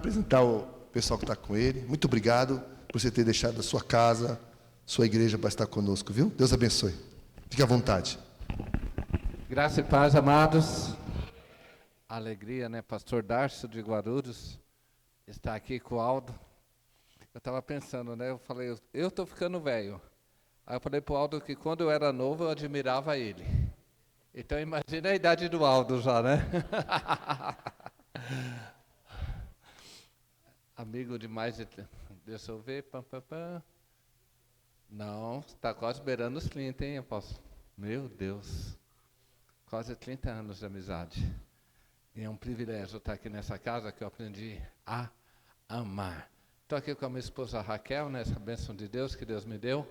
Apresentar o pessoal que está com ele. Muito obrigado por você ter deixado a sua casa, sua igreja para estar conosco, viu? Deus abençoe. Fique à vontade. Graça e paz, amados. Alegria, né? Pastor Darcio de Guarulhos está aqui com o Aldo. Eu estava pensando, né? Eu falei, eu estou ficando velho. Aí eu falei para o Aldo que quando eu era novo eu admirava ele. Então imagina a idade do Aldo já, né? Amigo demais. Deixa eu ver. Pam, pam, pam. Não, está quase beirando os 30, hein, apóstolo? Meu Deus. Quase 30 anos de amizade. E é um privilégio estar aqui nessa casa que eu aprendi a amar. Estou aqui com a minha esposa Raquel, nessa bênção de Deus que Deus me deu.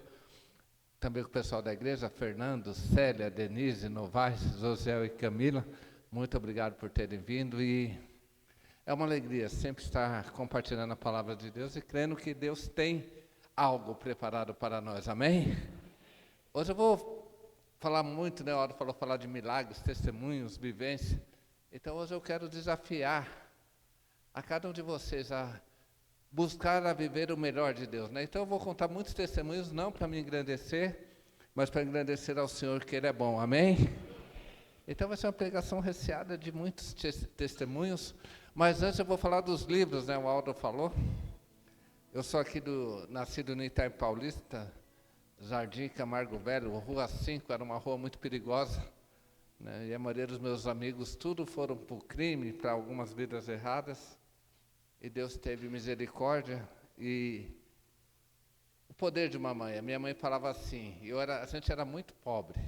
Também com o pessoal da igreja, Fernando, Célia, Denise, Novaes, José e Camila. Muito obrigado por terem vindo. E é uma alegria sempre estar compartilhando a palavra de Deus e crendo que Deus tem algo preparado para nós. Amém? Hoje eu vou falar muito, né? A hora falou falar de milagres, testemunhos, vivência. Então hoje eu quero desafiar a cada um de vocês a buscar a viver o melhor de Deus, né? Então eu vou contar muitos testemunhos, não para me engrandecer, mas para engrandecer ao Senhor, que Ele é bom, amém? Então vai ser uma pregação recheada de muitos testemunhos, mas antes eu vou falar dos livros, né? O Aldo falou. Eu sou aqui nascido no Itaim Paulista, Jardim Camargo Velho, Rua 5, era uma rua muito perigosa, né? E a maioria dos meus amigos, tudo foram para o crime, para algumas vidas erradas. E Deus teve misericórdia e o poder de uma mãe. A minha mãe falava assim, a gente era muito pobre,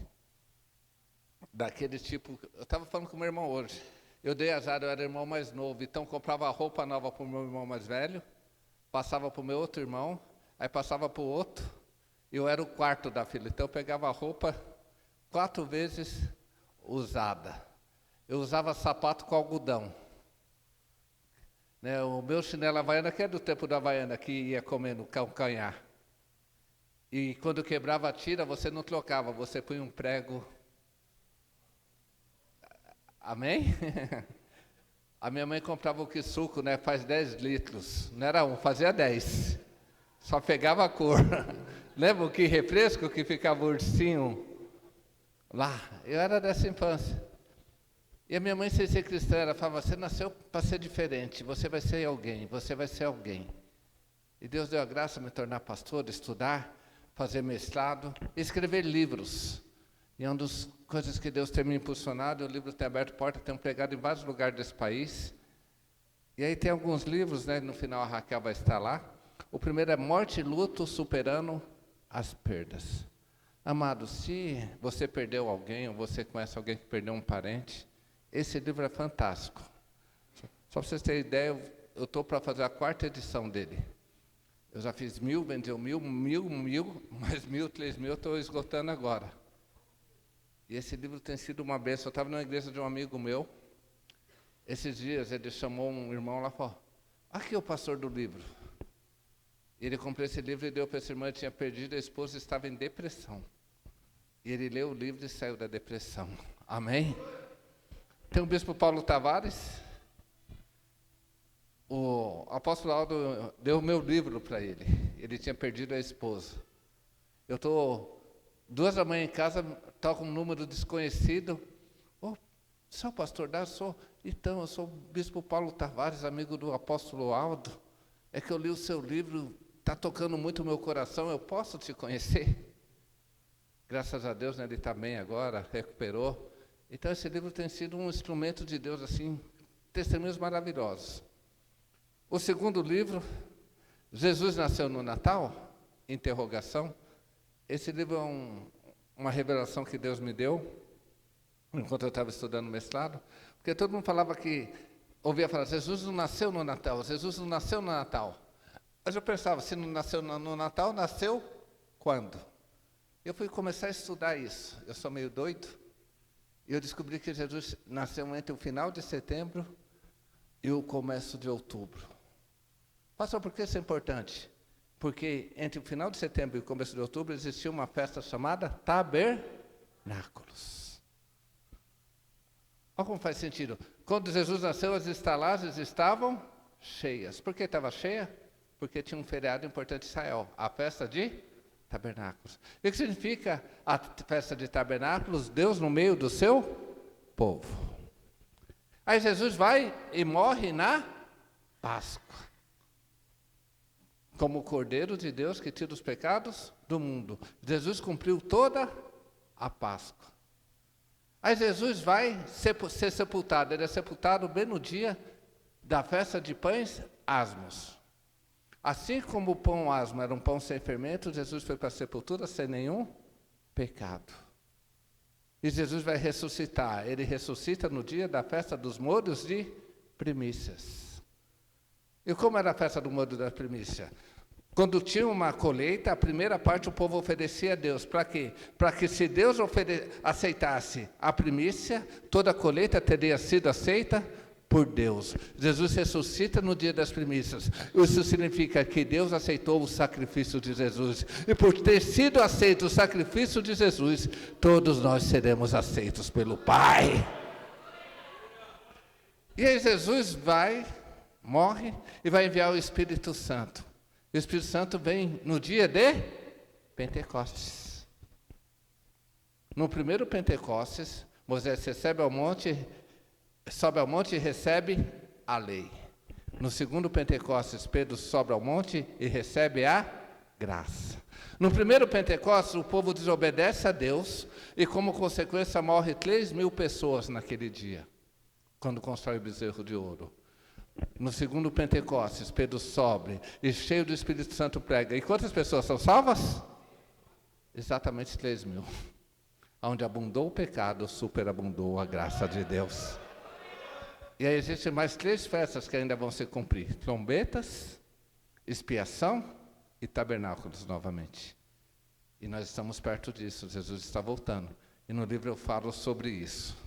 daquele tipo, eu estava falando com o meu irmão hoje, eu dei azar, eu era irmão mais novo, então comprava roupa nova para o meu irmão mais velho, passava para o meu outro irmão, aí passava para o outro, e eu era o quarto da fila, então eu pegava a roupa 4 vezes usada. Eu usava sapato com algodão. Né, o meu chinelo havaiana, que é do tempo da havaiana, que ia comendo calcanhar. E quando quebrava a tira, você não trocava, você punha um prego. Amém? A minha mãe comprava o quisuco, né, faz 10 litros. Não era um, fazia 10. Só pegava a cor. Lembra o que refresco que ficava ursinho lá? Eu era dessa infância. E a minha mãe, sem ser cristã, ela falava, você nasceu para ser diferente, você vai ser alguém, você vai ser alguém. E Deus deu a graça de me tornar pastor, estudar, fazer mestrado, escrever livros. E uma das coisas que Deus tem me impulsionado, o livro tem aberto porta, tem pregado em vários lugares desse país. E aí tem alguns livros, né, no final a Raquel vai estar lá. O primeiro é Morte e Luto, Superando as Perdas. Amado, se você perdeu alguém, ou você conhece alguém que perdeu um parente, esse livro é fantástico. Só para vocês terem ideia, eu estou para fazer a 4ª edição dele. Eu já fiz 1000, vendi 1000, mais 1000, 3000, eu estou esgotando agora. E esse livro tem sido uma bênção. Eu estava na igreja de um amigo meu, esses dias ele chamou um irmão lá e falou, aqui é o pastor do livro. Ele comprou esse livro e deu para esse irmão, ele tinha perdido a esposa e estava em depressão. E ele leu o livro e saiu da depressão. Amém? Tem o bispo Paulo Tavares, o apóstolo Aldo deu o meu livro para ele. Ele tinha perdido a esposa. Eu estou 2 da manhã em casa, toco um número desconhecido. Oh, você é o pastor Dário? Sou. Então, eu sou o bispo Paulo Tavares, amigo do apóstolo Aldo. É que eu li o seu livro, está tocando muito o meu coração, eu posso te conhecer? Graças a Deus, né, ele está bem agora, recuperou. Então, esse livro tem sido um instrumento de Deus, assim, testemunhos maravilhosos. O segundo livro, Jesus Nasceu no Natal? Interrogação. Esse livro é uma revelação que Deus me deu, enquanto eu estava estudando mestrado, porque todo mundo falava ouvia falar, Jesus não nasceu no Natal, Jesus não nasceu no Natal. Mas eu pensava, se não nasceu no Natal, nasceu quando? Eu fui começar a estudar isso. Eu sou meio doido. E eu descobri que Jesus nasceu entre o final de setembro e o começo de outubro. Pastor, por que isso é importante? Porque entre o final de setembro e o começo de outubro existia uma festa chamada Tabernáculos. Olha como faz sentido. Quando Jesus nasceu, as estalagens estavam cheias. Por que estava cheia? Porque tinha um feriado importante em Israel, a festa de tabernáculos. E o que significa a festa de tabernáculos? Deus no meio do seu povo. Aí Jesus vai e morre na Páscoa, como o Cordeiro de Deus que tira os pecados do mundo. Jesus cumpriu toda a Páscoa. Aí Jesus vai ser sepultado. Ele é sepultado bem no dia da festa de pães asmos. Assim como o pão asmo era um pão sem fermento, Jesus foi para a sepultura sem nenhum pecado. E Jesus vai ressuscitar. Ele ressuscita no dia da festa dos molhos de primícias. E como era a festa do molho da primícia? Quando tinha uma colheita, a primeira parte o povo oferecia a Deus. Para quê? Para que se Deus aceitasse a primícia, toda a colheita teria sido aceita por Deus. Jesus ressuscita no dia das primícias. Isso significa que Deus aceitou o sacrifício de Jesus. E por ter sido aceito o sacrifício de Jesus, todos nós seremos aceitos pelo Pai. E aí Jesus morre e vai enviar o Espírito Santo. O Espírito Santo vem no dia de Pentecostes. No primeiro Pentecostes, Moisés sobe ao monte e recebe a lei. No segundo Pentecostes, Pedro sobe ao monte e recebe a graça. No primeiro Pentecostes, o povo desobedece a Deus e, como consequência, morre 3.000 pessoas naquele dia, quando constrói o bezerro de ouro. No segundo Pentecostes, Pedro sobe e, cheio do Espírito Santo, prega. E quantas pessoas são salvas? Exatamente 3.000. Onde abundou o pecado, superabundou a graça de Deus. E aí existem mais 3 festas que ainda vão se cumprir: trombetas, expiação e tabernáculos novamente. E nós estamos perto disso, Jesus está voltando. E no livro eu falo sobre isso.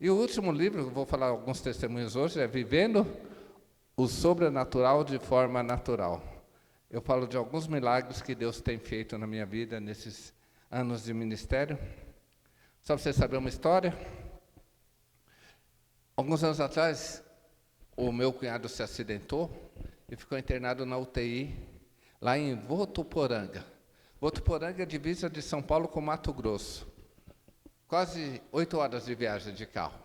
E o último livro, eu vou falar alguns testemunhos hoje, é Vivendo o Sobrenatural de Forma Natural. Eu falo de alguns milagres que Deus tem feito na minha vida nesses anos de ministério. Só para você saber uma história. Alguns anos atrás, o meu cunhado se acidentou e ficou internado na UTI, lá em Votuporanga. Votuporanga é divisa de São Paulo com Mato Grosso. Quase 8 horas de viagem de carro.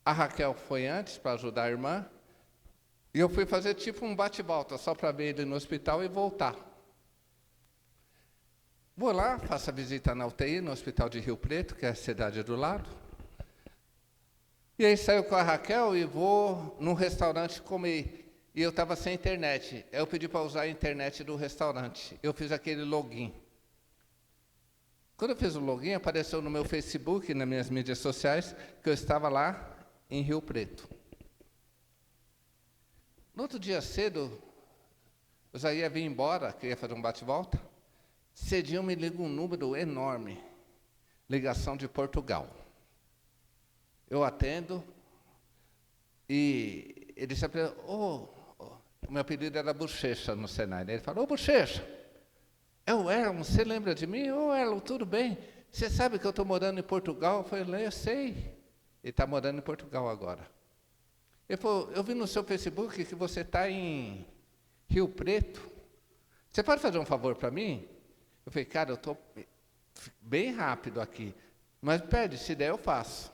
A Raquel foi antes para ajudar a irmã, e eu fui fazer tipo um bate-volta, só para ver ele no hospital e voltar. Vou lá, faço a visita na UTI, no hospital de Rio Preto, que é a cidade do lado. E aí saio com a Raquel e vou num restaurante comer. E eu estava sem internet. Eu pedi para usar a internet do restaurante. Eu fiz aquele login. Quando eu fiz o login, apareceu no meu Facebook, nas minhas mídias sociais, que eu estava lá em Rio Preto. No outro dia cedo, eu já ia vir embora, queria fazer um bate-volta. Cedinho me liga um número enorme, ligação de Portugal. Eu atendo e ele disse para mim, o meu apelido era Bochecha no Senai. Ele falou, Bochecha, é o Erlon, você lembra de mim? Erlon, tudo bem? Você sabe que eu estou morando em Portugal? Eu falei, eu sei. Ele está morando em Portugal agora. Ele falou, eu vi no seu Facebook que você está em Rio Preto. Você pode fazer um favor para mim? Eu falei, cara, eu estou bem rápido aqui. Mas pede, se der eu faço.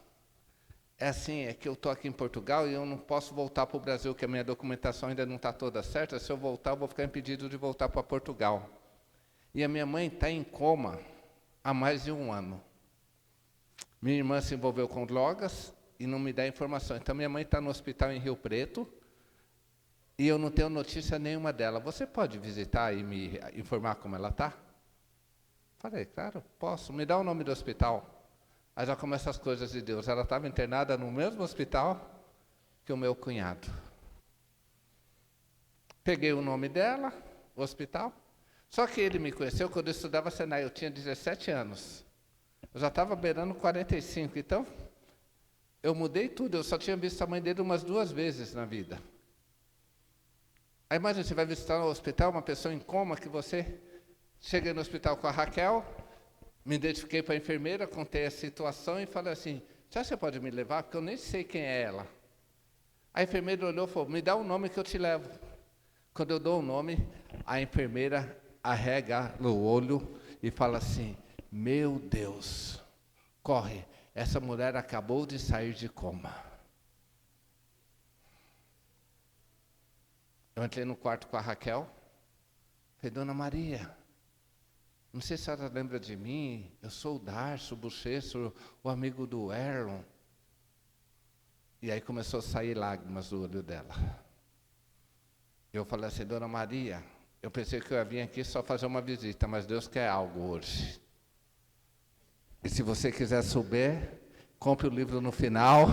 É assim, é que eu estou aqui em Portugal e eu não posso voltar para o Brasil, que a minha documentação ainda não está toda certa. Se eu voltar, eu vou ficar impedido de voltar para Portugal. E a minha mãe está em coma há mais de 1 ano. Minha irmã se envolveu com drogas e não me dá informação. Então, minha mãe está no hospital em Rio Preto e eu não tenho notícia nenhuma dela. Você pode visitar e me informar como ela está? Falei, claro, posso. Me dá o nome do hospital. Aí já começam as coisas de Deus. Ela estava internada no mesmo hospital que o meu cunhado. Peguei o nome dela, o hospital. Só que ele me conheceu quando eu estudava Senai, eu tinha 17 anos. Eu já estava beirando 45, então eu mudei tudo, eu só tinha visto a mãe dele umas 2 vezes na vida. Aí imagina, você vai visitar no hospital uma pessoa em coma, que você... Cheguei no hospital com a Raquel, me identifiquei para a enfermeira, contei a situação e falei assim, já você pode me levar? Porque eu nem sei quem é ela. A enfermeira olhou e falou, me dá um nome que eu te levo. Quando eu dou o nome, a enfermeira arrega o olho e fala assim, meu Deus, corre, essa mulher acabou de sair de coma. Eu entrei no quarto com a Raquel, falei, Dona Maria, não sei se a senhora lembra de mim, eu sou o Darcio, o Bochecho, o amigo do Aaron. E aí começou a sair lágrimas do olho dela. Eu falei assim, Dona Maria, eu pensei que eu ia vir aqui só fazer uma visita, mas Deus quer algo hoje. E se você quiser saber, compre o livro no final.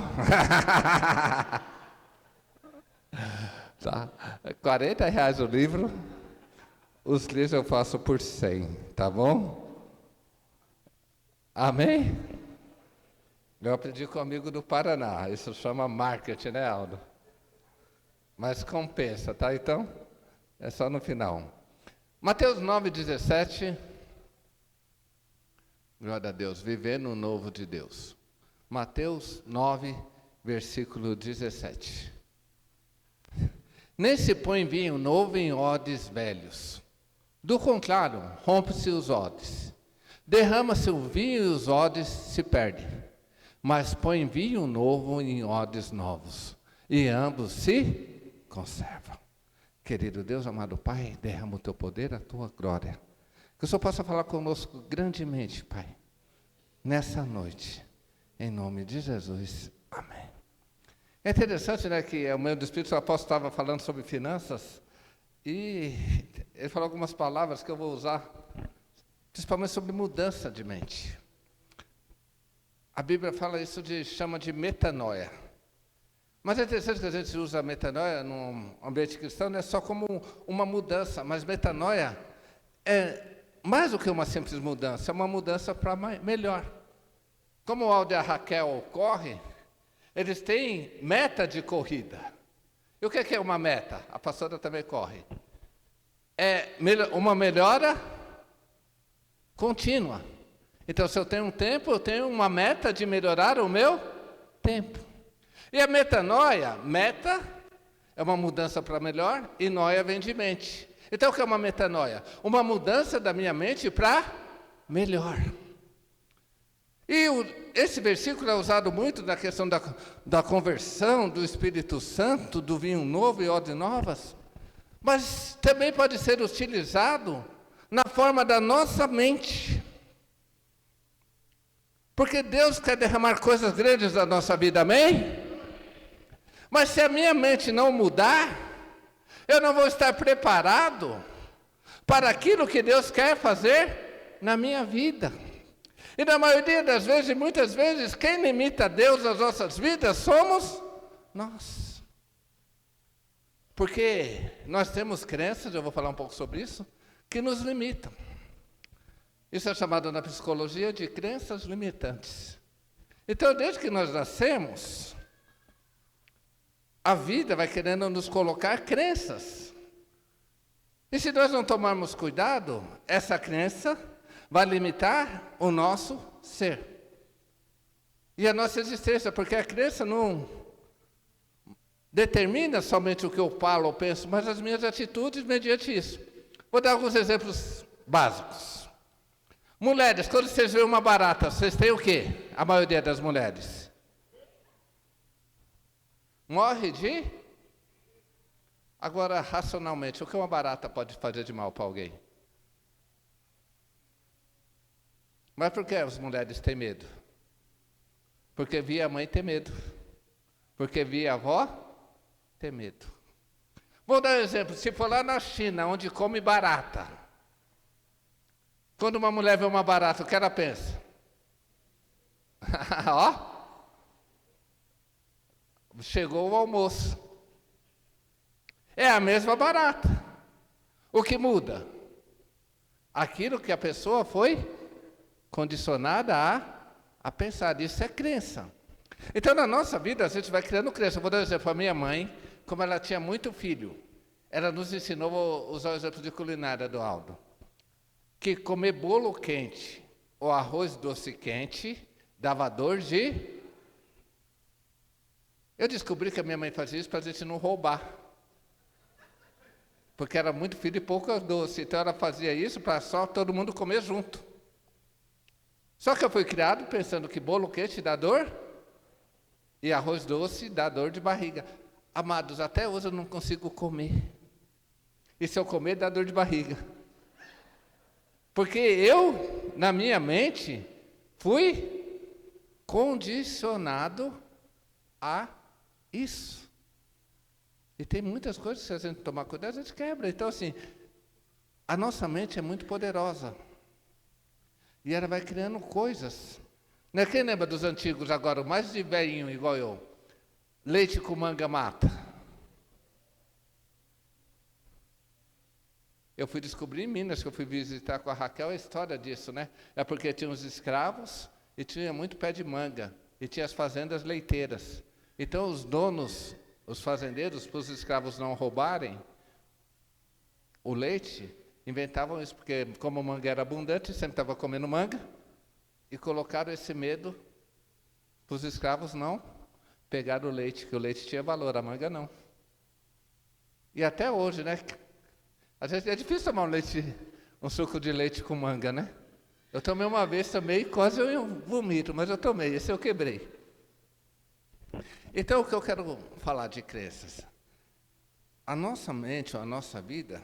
Tá? R$40 o livro. Os livros eu faço por 100, tá bom? Amém? Eu aprendi com um amigo do Paraná. Isso chama marketing, né, Aldo? Mas compensa, tá? Então, é só no final. Mateus 9,17. Glória a Deus, viver no novo de Deus. Mateus 9, versículo 17. Nem se põe vinho novo em odres velhos. Do contrário, rompe-se os odres. Derrama-se o vinho e os odres se perdem. Mas põe vinho novo em odres novos. E ambos se conservam. Querido Deus, amado Pai, derrama o teu poder, a tua glória. Que o Senhor possa falar conosco grandemente, Pai, nessa noite. Em nome de Jesus. Amém. É interessante, né, que o meio do Espírito, o apóstolo estava falando sobre finanças, e ele falou algumas palavras que eu vou usar, principalmente sobre mudança de mente. A Bíblia fala isso chama de metanoia. Mas é interessante que a gente usa metanoia no ambiente cristão, não é só como uma mudança, mas metanoia é mais do que uma simples mudança, é uma mudança para melhor. Como o Aldo e a Raquel correm, eles têm meta de corrida. E o que é uma meta? A pastora também corre. É uma melhora contínua. Então, se eu tenho um tempo, eu tenho uma meta de melhorar o meu tempo. E a metanoia, meta é uma mudança para melhor, e noia vem de mente. Então, o que é uma metanoia? Uma mudança da minha mente para melhor. E esse versículo é usado muito na questão da conversão, do Espírito Santo, do vinho novo e odres novas, mas também pode ser utilizado na forma da nossa mente. Porque Deus quer derramar coisas grandes na nossa vida, amém? Mas se a minha mente não mudar, eu não vou estar preparado para aquilo que Deus quer fazer na minha vida. E na maioria das vezes, e muitas vezes, quem limita Deus nas nossas vidas somos nós. Porque nós temos crenças, eu vou falar um pouco sobre isso, que nos limitam. Isso é chamado na psicologia de crenças limitantes. Então, desde que nós nascemos, a vida vai querendo nos colocar crenças. E se nós não tomarmos cuidado, essa crença vai limitar o nosso ser. E a nossa existência, porque a crença não determina somente o que eu falo ou penso, mas as minhas atitudes mediante isso. Vou dar alguns exemplos básicos. Mulheres, quando vocês veem uma barata, vocês têm o quê? A maioria das mulheres. Morre de? Agora, racionalmente, o que uma barata pode fazer de mal para alguém? Mas por que as mulheres têm medo? Porque via a mãe ter medo. Porque via a avó ter medo. Vou dar um exemplo. Se for lá na China, onde come barata, quando uma mulher vê uma barata, o que ela pensa? Ó, chegou o almoço. É a mesma barata. O que muda? Aquilo que a pessoa foi condicionada a pensar. Isso é crença. Então, na nossa vida, a gente vai criando crença. Eu vou dar um exemplo. A minha mãe, como ela tinha muito filho, ela nos ensinou, vou usar o exemplo de culinária do Aldo, que comer bolo quente ou arroz doce quente dava dor de... Eu descobri que a minha mãe fazia isso para a gente não roubar. Porque era muito filho e pouco doce. Então ela fazia isso para só todo mundo comer junto. Só que eu fui criado pensando que bolo quente dá dor e arroz doce dá dor de barriga. Amados, até hoje eu não consigo comer. E se eu comer, dá dor de barriga. Porque eu, na minha mente, fui condicionado a isso. E tem muitas coisas que, se a gente tomar cuidado, a gente quebra. Então, assim, a nossa mente é muito poderosa. E ela vai criando coisas. Né? Quem lembra dos antigos agora, o mais de velhinho igual eu? Leite com manga mata. Eu fui descobrir em Minas, que eu fui visitar com a Raquel, a história disso, né? É porque tinha os escravos e tinha muito pé de manga. E tinha as fazendas leiteiras. Então os donos, os fazendeiros, para os escravos não roubarem o leite, inventavam isso, porque como a manga era abundante, sempre estava comendo manga, e colocaram esse medo para os escravos não pegarem o leite, que o leite tinha valor, a manga não. E até hoje, né? Às vezes é difícil tomar um suco de leite com manga, né? Eu tomei uma vez também, quase eu vomito, mas eu tomei, esse eu quebrei. Então, o que eu quero falar de crenças? A nossa mente, a nossa vida,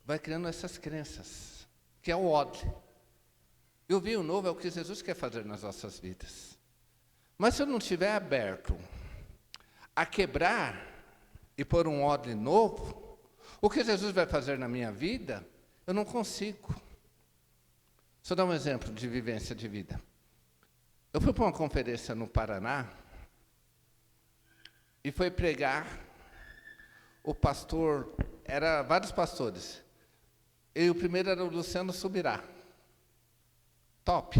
vai criando essas crenças, que é o ódio. E o vinho novo é o que Jesus quer fazer nas nossas vidas. Mas se eu não estiver aberto a quebrar e pôr um ódio novo, o que Jesus vai fazer na minha vida, eu não consigo. Deixa eu dar um exemplo de vivência de vida. Eu fui para uma conferência no Paraná e foi pregar o pastor, eram vários pastores. E o primeiro era o Luciano Subirá. Top.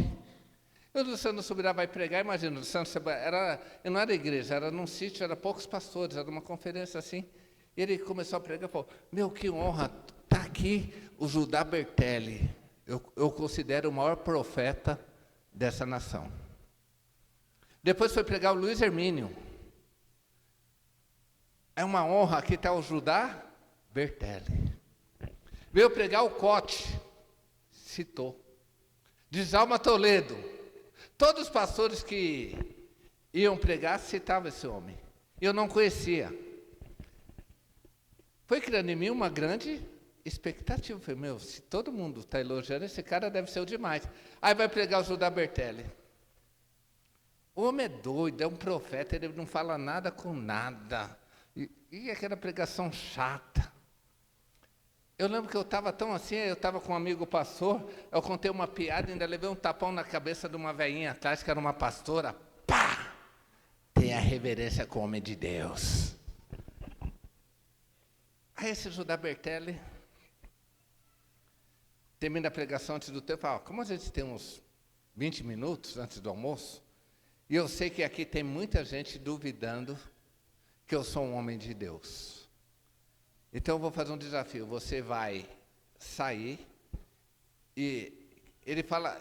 E o Luciano Subirá vai pregar, imagina, o Luciano Subirá, não era igreja, era num sítio, era poucos pastores, era uma conferência assim. E ele começou a pregar e falou, meu, que honra, está aqui o Judá Bertelli. Eu considero o maior profeta dessa nação. Depois foi pregar o Luiz Hermínio. É uma honra, aqui está o Judá Bertelli. Veio pregar o Cote, citou. Djalma Toledo. Todos os pastores que iam pregar citavam esse homem. Eu não conhecia. Foi criando em mim uma grande expectativa. Falei, meu, se todo mundo está elogiando, esse cara deve ser o demais. Aí vai pregar o Judá Bertelli. O homem é doido, é um profeta, ele não fala nada com nada. E aquela pregação chata. Eu lembro que eu estava tão assim, eu estava com um amigo pastor, eu contei uma piada e ainda levei um tapão na cabeça de uma velhinha atrás, que era uma pastora. Pá! Tenha reverência com o homem de Deus. Aí esse Judá Bertelli termina a pregação antes do tempo, fala, como a gente tem uns 20 minutos antes do almoço, e eu sei que aqui tem muita gente duvidando que eu sou um homem de Deus. Então eu vou fazer um desafio, você vai sair, e ele fala,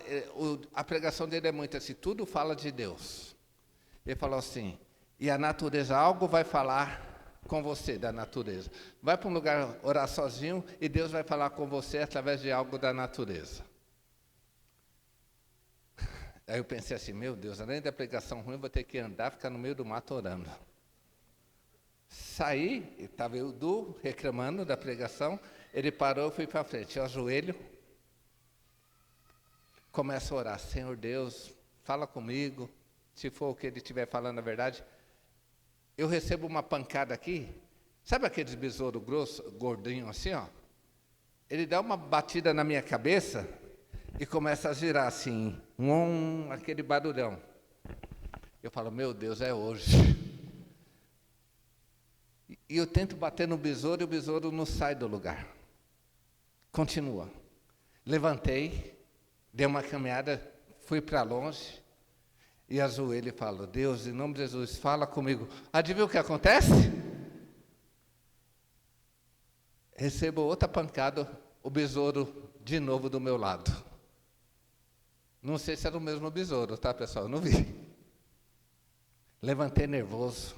a pregação dele é muito assim, tudo fala de Deus. Ele falou assim, e a natureza, algo vai falar com você da natureza. Vai para um lugar orar sozinho e Deus vai falar com você através de algo da natureza. Aí eu pensei assim, meu Deus, além da pregação ruim, eu vou ter que andar, ficar no meio do mato orando. Saí, estava eu reclamando da pregação, ele parou, eu fui para frente, eu ajoelho, começo a orar, Senhor Deus, fala comigo, se for o que ele estiver falando a verdade. Eu recebo uma pancada aqui, sabe aqueles besouro grosso, gordinho assim, ó? Ele dá uma batida na minha cabeça e começa a girar assim, aquele barulhão. Eu falo, meu Deus, é hoje. E eu tento bater no besouro e o besouro não sai do lugar. Continua. Levantei, dei uma caminhada, fui para longe e ajoelho e falo, Deus, em nome de Jesus, fala comigo. Adivinha o que acontece? Recebo outra pancada, o besouro de novo do meu lado. Não sei se era o mesmo besouro, tá, pessoal? Eu não vi. Levantei nervoso.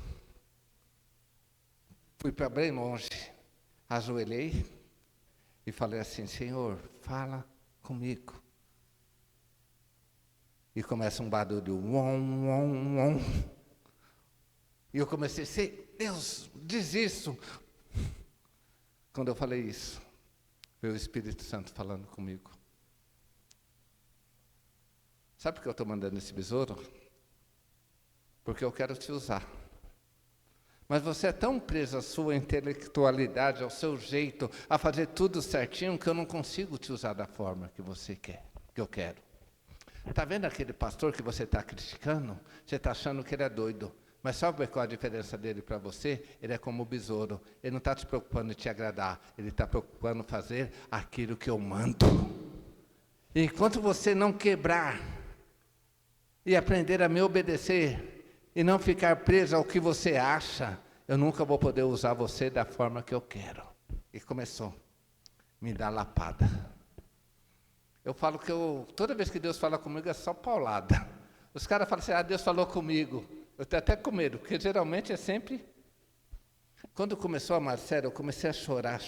Fui para bem longe. Ajoelhei e falei assim: Senhor, fala comigo. E começa um barulho, uom, uom, uom. E eu comecei a dizer: Deus, diz isso. Quando eu falei isso, veio o Espírito Santo falando comigo. Sabe por que eu estou mandando esse besouro? Porque eu quero te usar. Mas você é tão preso à sua intelectualidade, ao seu jeito, a fazer tudo certinho, que eu não consigo te usar da forma que você quer, que eu quero. Está vendo aquele pastor que você está criticando? Você está achando que ele é doido. Mas sabe qual a diferença dele para você? Ele é como o besouro. Ele não está te preocupando em te agradar. Ele está preocupando em fazer aquilo que eu mando. E enquanto você não quebrar e aprender a me obedecer e não ficar preso ao que você acha, eu nunca vou poder usar você da forma que eu quero. E começou. Me dá lapada. Eu falo que toda vez que Deus fala comigo é só paulada. Os caras falam assim: Deus falou comigo. Eu tenho até com medo, porque geralmente é sempre... Quando começou a Marcela, eu comecei a chorar.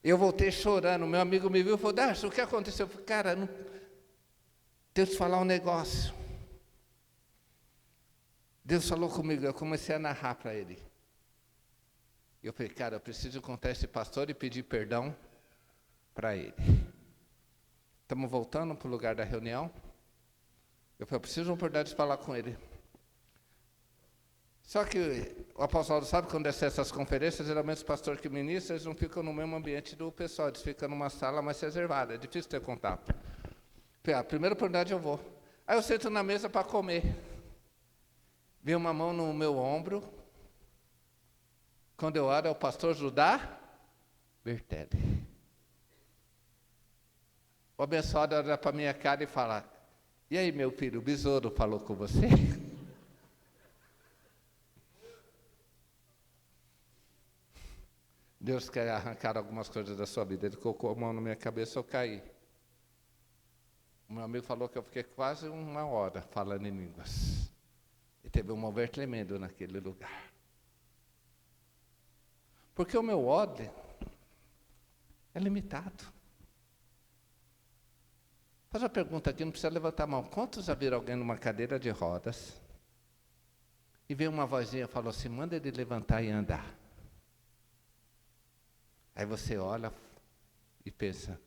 Eu voltei chorando, meu amigo me viu e falou: Darcio, o que aconteceu? Eu falei: cara, Deus te falar um negócio. Deus falou comigo, eu comecei a narrar para ele. Eu falei: cara, eu preciso contar esse pastor e pedir perdão para ele. Estamos voltando para o lugar da reunião. Eu falei: eu preciso de uma oportunidade de falar com ele. Só que o apóstolo sabe, quando essas conferências, geralmente os pastores que ministram, eles não ficam no mesmo ambiente do pessoal, eles ficam numa sala mais reservada, é difícil ter contato. Falei: a primeira oportunidade eu vou. Aí eu sento na mesa para comer. Vi uma mão no meu ombro. Quando eu olho, é o pastor Judá Bertelli. O abençoado olha para a minha cara e fala: e aí, meu filho, o besouro falou com você? Deus quer arrancar algumas coisas da sua vida. Ele colocou a mão na minha cabeça, eu caí. O meu amigo falou que eu fiquei quase 1 hora falando em línguas. E teve um mover tremendo naquele lugar. Porque o meu ódio é limitado. Faz uma pergunta aqui, não precisa levantar a mão. Quantos já viram alguém numa cadeira de rodas e veio uma vozinha e falou assim: manda ele levantar e andar? Aí você olha e pensa: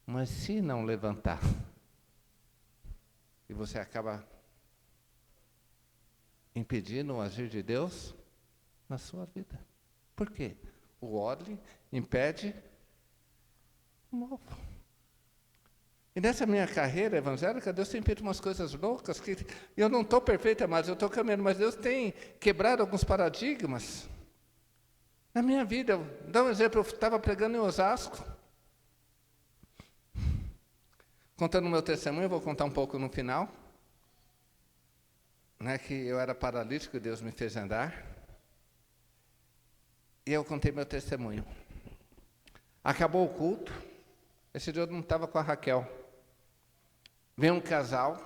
mas se não levantar? E você acaba impedindo o agir de Deus na sua vida. Por quê? O ódio impede o novo. E nessa minha carreira evangélica, Deus tem feito umas coisas loucas, que eu não estou perfeita, mas eu estou caminhando, mas Deus tem quebrado alguns paradigmas na minha vida. Vou dar um exemplo: eu estava pregando em Osasco, contando o meu testemunho, vou contar um pouco no final, né, que eu era paralítico e Deus me fez andar, e eu contei meu testemunho. Acabou o culto, esse dia eu não estava com a Raquel. Veio um casal: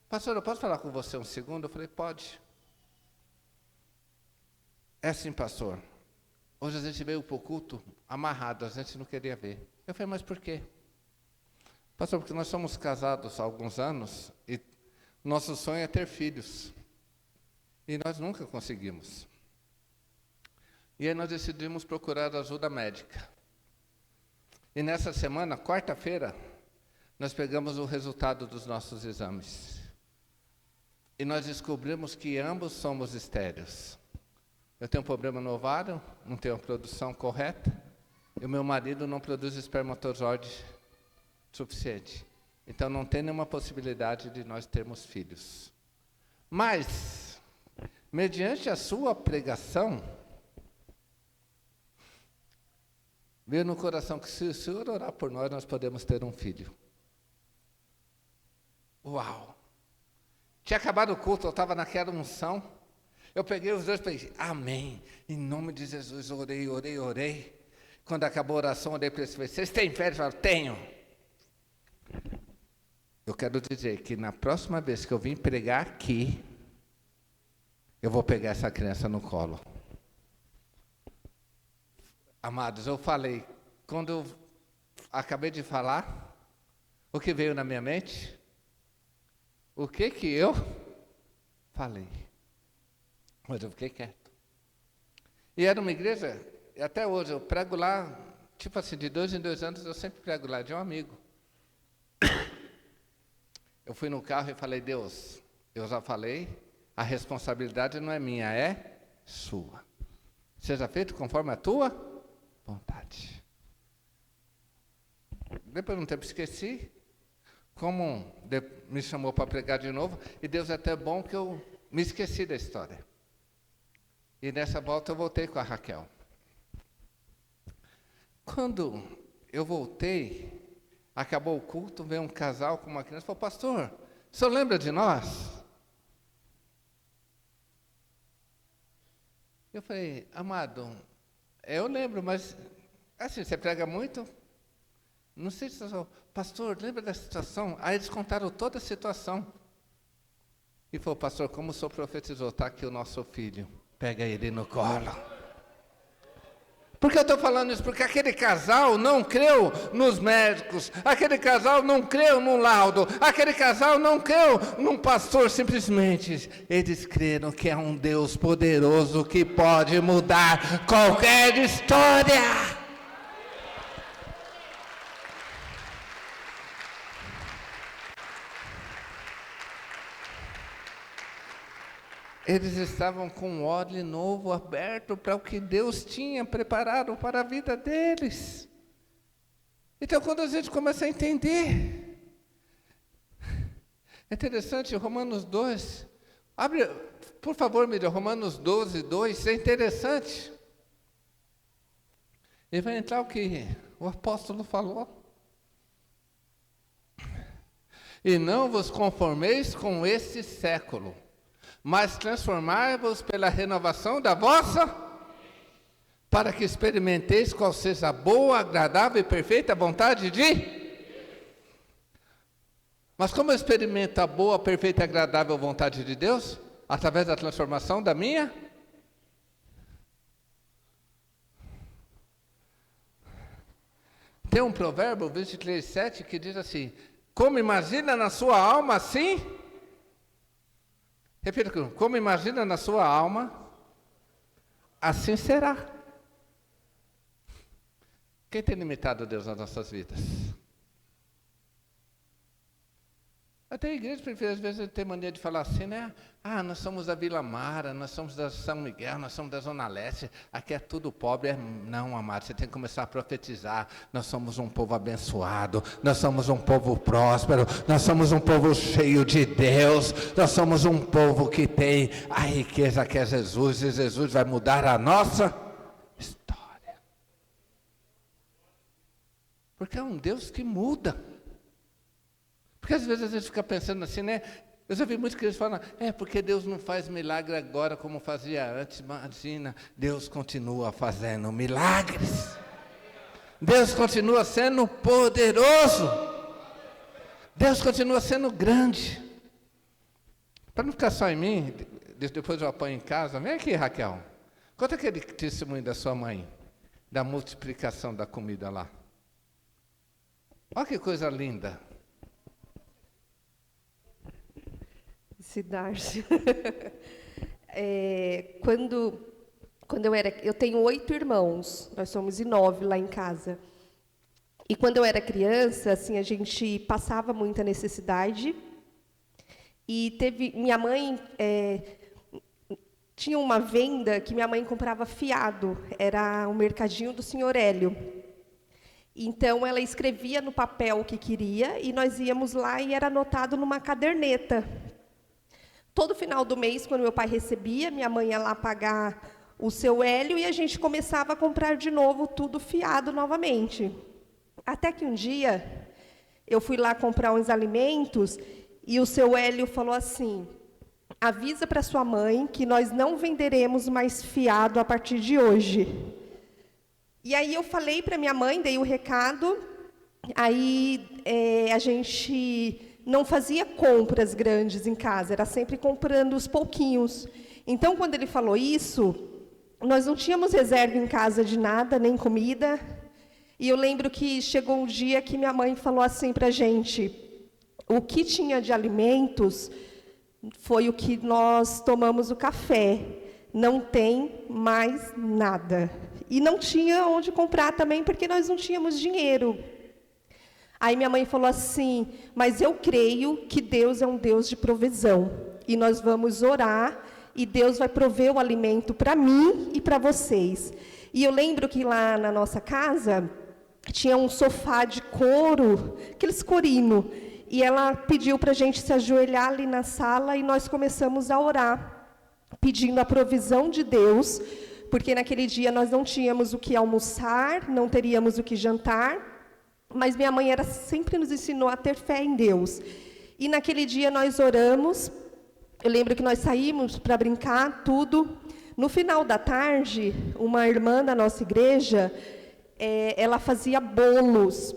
pastor, eu posso falar com você um segundo? Eu falei: pode. É assim, pastor, hoje a gente veio para o culto amarrado, a gente não queria ver. Eu falei: mas por quê? Pastor, porque nós somos casados há alguns anos e nosso sonho é ter filhos. E nós nunca conseguimos. E aí nós decidimos procurar ajuda médica. E nessa semana, quarta-feira, nós pegamos o resultado dos nossos exames. E nós descobrimos que ambos somos estéreis. Eu tenho um problema no ovário, não tenho a produção correta, e o meu marido não produz espermatozoide suficiente. Então não tem nenhuma possibilidade de nós termos filhos. Mas, mediante a sua pregação, veio no coração que se o Senhor orar por nós, nós podemos ter um filho. Uau! Tinha acabado o culto, eu estava naquela unção. Eu peguei os dois e falei: amém, em nome de Jesus. Orei. Quando acabou a oração, olhei para eles e falei: vocês têm fé? Eles falaram: tenho. eu quero dizer que na próxima vez que eu vim pregar aqui, eu vou pegar essa criança no colo. Amados, eu falei, quando eu acabei de falar, o que veio na minha mente? O que eu falei? Mas eu fiquei quieto. E era uma igreja, e até hoje eu prego lá, tipo assim, de 2 em 2 anos eu sempre prego lá, de um amigo. Eu fui no carro e falei, Deus, eu já falei, a responsabilidade não é minha, é sua. Seja feito conforme a tua vontade. Depois de um tempo esqueci, como me chamou para pregar de novo, e Deus é até bom que eu me esqueci da história. E nessa volta eu voltei com a Raquel. Quando eu voltei, acabou o culto, veio um casal com uma criança e falou, pastor, o senhor lembra de nós? Eu falei, amado, eu lembro, mas assim, você prega muito? Não sei se o pastor, lembra da situação? Aí eles contaram toda a situação. E falou, pastor, como o senhor profetizou, está aqui o nosso filho, pega ele no colo. Por que eu estou falando isso? Porque aquele casal não creu nos médicos, aquele casal não creu no laudo, aquele casal não creu num pastor, simplesmente eles creram que é um Deus poderoso que pode mudar qualquer história. Eles estavam com um olho novo aberto para o que Deus tinha preparado para a vida deles. Então, quando a gente começa a entender, é interessante, Romanos 2, abre, por favor, Miriam, Romanos 12, 2, é interessante. E vai entrar o que o apóstolo falou. E não vos conformeis com esse século, mas transformai-vos pela renovação da vossa, para que experimenteis qual seja a boa, agradável e perfeita vontade de... Mas como eu experimento a boa, perfeita e agradável vontade de Deus? Através da transformação da minha... Tem um provérbio, 23:7, que diz assim, como imagina na sua alma assim... Repita comigo, como imagina na sua alma, assim será. Quem tem limitado Deus nas nossas vidas? Até a igreja, às vezes, tem mania de falar assim, né? Ah, nós somos da Vila Mara, nós somos da São Miguel, nós somos da Zona Leste, aqui é tudo pobre. Não, amado, você tem que começar a profetizar. Nós somos um povo abençoado, nós somos um povo próspero, nós somos um povo cheio de Deus, nós somos um povo que tem a riqueza que é Jesus, e Jesus vai mudar a nossa história. Porque é um Deus que muda. Porque às vezes a gente fica pensando assim, né? Eu já vi muitos crentes falando, porque Deus não faz milagre agora como fazia antes. Imagina, Deus continua fazendo milagres. Deus continua sendo poderoso. Deus continua sendo grande. Para não ficar só em mim, depois eu apanho em casa. Vem aqui, Raquel. Conta aquele testemunho da sua mãe, da multiplicação da comida lá. Olha que coisa linda. Darcy. Quando eu tenho 8 irmãos, nós somos em 9 lá em casa. E quando eu era criança, assim, a gente passava muita necessidade. E minha mãe tinha uma venda que minha mãe comprava fiado, era um mercadinho do senhor Hélio. Então ela escrevia no papel o que queria e nós íamos lá e era anotado numa caderneta. Todo final do mês, quando meu pai recebia, minha mãe ia lá pagar o seu Hélio e a gente começava a comprar de novo tudo fiado novamente. Até que um dia, eu fui lá comprar uns alimentos e o seu Hélio falou assim, avisa para sua mãe que nós não venderemos mais fiado a partir de hoje. E aí eu falei para minha mãe, dei o recado, aí a gente não fazia compras grandes em casa, era sempre comprando os pouquinhos. Então, quando ele falou isso, nós não tínhamos reserva em casa de nada, nem comida. E eu lembro que chegou um dia que minha mãe falou assim para a gente: o que tinha de alimentos foi o que nós tomamos o café. Não tem mais nada. E não tinha onde comprar também, porque nós não tínhamos dinheiro. Aí minha mãe falou assim: mas eu creio que Deus é um Deus de provisão. E nós vamos orar, e Deus vai prover o alimento para mim e para vocês. E eu lembro que lá na nossa casa tinha um sofá de couro, aqueles corino. E ela pediu para a gente se ajoelhar ali na sala, e nós começamos a orar, pedindo a provisão de Deus, porque naquele dia nós não tínhamos o que almoçar, não teríamos o que jantar, mas minha mãe sempre nos ensinou a ter fé em Deus. E naquele dia nós oramos, eu lembro que nós saímos para brincar, tudo. No final da tarde, uma irmã da nossa igreja, ela fazia bolos.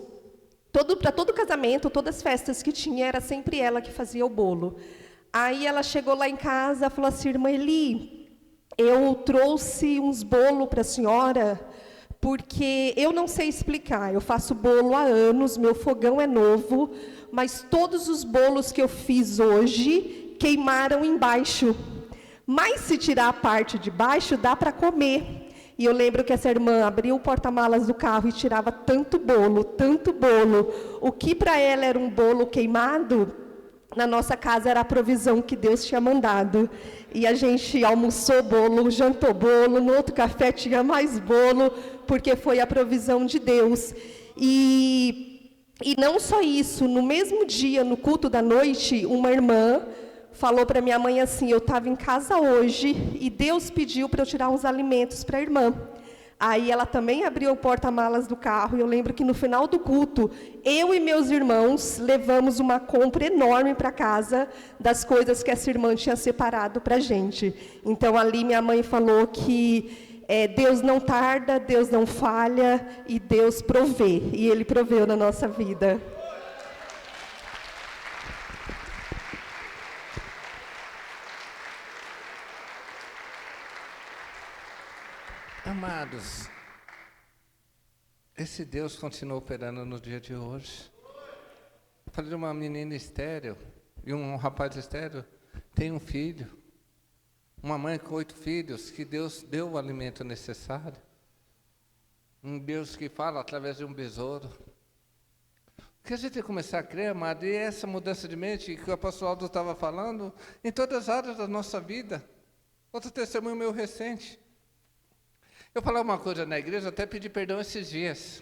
Para todo casamento, todas as festas que tinha, era sempre ela que fazia o bolo. Aí ela chegou lá em casa e falou assim: irmã Eli, eu trouxe uns bolos para a senhora, porque eu não sei explicar. Eu faço bolo há anos, meu fogão é novo, mas todos os bolos que eu fiz hoje queimaram embaixo. Mas se tirar a parte de baixo, dá para comer. E eu lembro que essa irmã abriu o porta-malas do carro e tirava tanto bolo, tanto bolo. O que para ela era um bolo queimado, na nossa casa era a provisão que Deus tinha mandado. E a gente almoçou bolo, jantou bolo, no outro café tinha mais bolo, porque foi a provisão de Deus. E não só isso, no mesmo dia, no culto da noite, uma irmã falou para minha mãe assim: eu estava em casa hoje e Deus pediu para eu tirar uns alimentos para a irmã. Aí ela também abriu o porta-malas do carro, e eu lembro que no final do culto, eu e meus irmãos levamos uma compra enorme para casa das coisas que essa irmã tinha separado para a gente. Então ali minha mãe falou que Deus não tarda, Deus não falha, e Deus provê, e Ele proveu na nossa vida. Amados, esse Deus continua operando no dia de hoje. Eu falei de uma menina estéril e um rapaz estéril, tem um filho. Uma mãe com 8 filhos, que Deus deu o alimento necessário. Um Deus que fala através de um besouro. O que a gente tem que começar a crer, amado, e essa mudança de mente que o apóstolo Aldo estava falando, em todas as áreas da nossa vida. Outro testemunho meu recente. Eu falava uma coisa na igreja, até pedi perdão esses dias.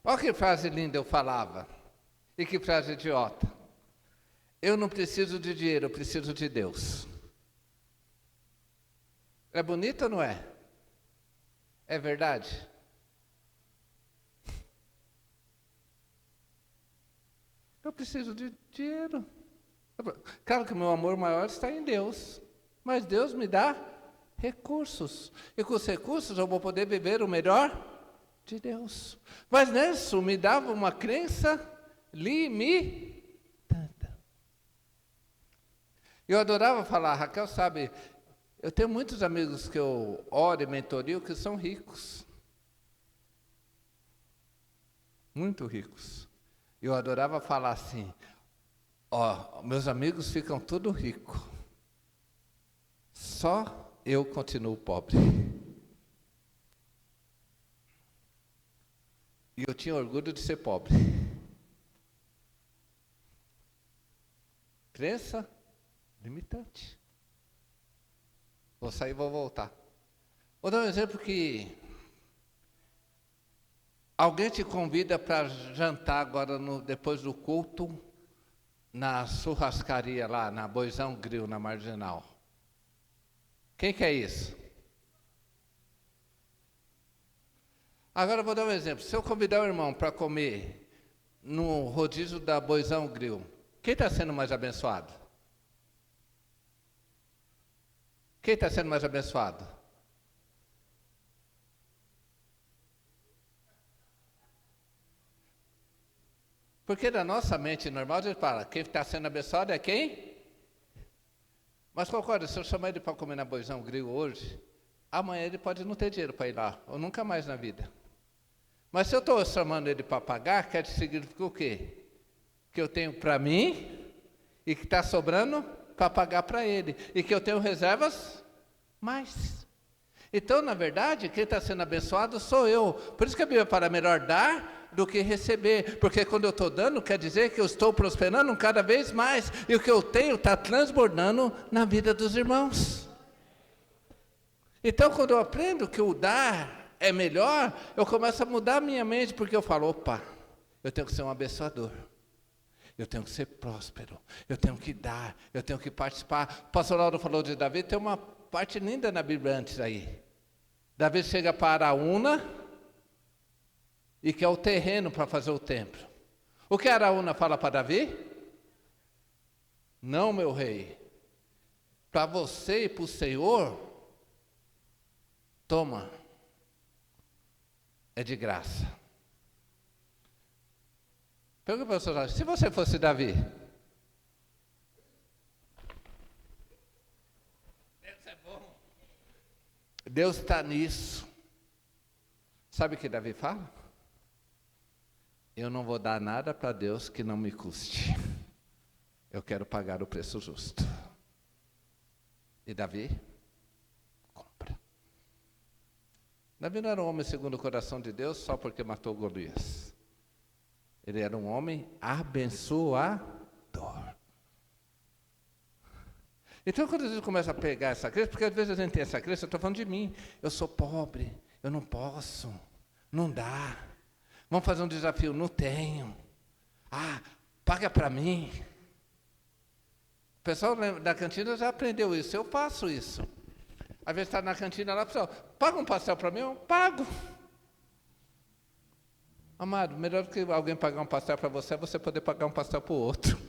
Olha que frase linda eu falava, e que frase idiota. Eu não preciso de dinheiro, eu preciso de Deus. É bonito ou não é? É verdade? Eu preciso de dinheiro. Claro que o meu amor maior está em Deus, mas Deus me dá recursos. E com os recursos eu vou poder viver o melhor de Deus. Mas nisso me dava uma crença limitada. Eu adorava falar, Raquel sabe, eu tenho muitos amigos que eu oro e mentorio que são ricos. Muito ricos. Eu adorava falar assim: ó, meus amigos ficam tudo ricos. Só eu continuo pobre. E eu tinha orgulho de ser pobre. Crença limitante. Vou sair e vou voltar. Vou dar um exemplo que alguém te convida para jantar agora, depois do culto, na churrascaria lá, na Boizão Grill, na Marginal. Quem que é isso? Agora eu vou dar um exemplo. Se eu convidar o irmão para comer no rodízio da Boizão Grill, quem está sendo mais abençoado? Quem está sendo mais abençoado? Porque na nossa mente normal, a gente fala, quem está sendo abençoado é quem? Mas concorda, se eu chamar ele para comer na Boizão Grill hoje, amanhã ele pode não ter dinheiro para ir lá, ou nunca mais na vida. Mas se eu estou chamando ele para pagar, quer significar o quê? Que eu tenho para mim e que está sobrando para pagar para ele. E que eu tenho reservas mais. Então, na verdade, quem está sendo abençoado sou eu. Por isso que a Bíblia fala, melhor dar do que receber. Porque quando eu estou dando, quer dizer que eu estou prosperando cada vez mais. E o que eu tenho está transbordando na vida dos irmãos. Então, quando eu aprendo que o dar é melhor, eu começo a mudar a minha mente. Porque eu falo, opa, eu tenho que ser um abençoador. Eu tenho que ser próspero, eu tenho que dar, eu tenho que participar. O pastor Lauro falou de Davi, tem uma parte linda na Bíblia antes aí. Davi chega para Araúna e quer o terreno para fazer o templo. O que Araúna fala para Davi? Não, meu rei, para você e para o Senhor, toma, é de graça. Pergunta para o pastor, se você fosse Davi, Deus é bom. Deus está nisso. Sabe o que Davi fala? Eu não vou dar nada para Deus que não me custe. Eu quero pagar o preço justo. E Davi compra. Davi não era um homem segundo o coração de Deus só porque matou Golias. Ele era um homem abençoador. Então, quando a gente começa a pegar essa crença, porque às vezes a gente tem essa crença, eu estou falando de mim. Eu sou pobre, eu não posso, não dá. Vamos fazer um desafio, não tenho. Ah, paga para mim. O pessoal da cantina já aprendeu isso, eu faço isso. Às vezes está na cantina lá, o pessoal, paga um pastel para mim? Eu pago. Amado, melhor do que alguém pagar um pastel para você, é você poder pagar um pastel para o outro.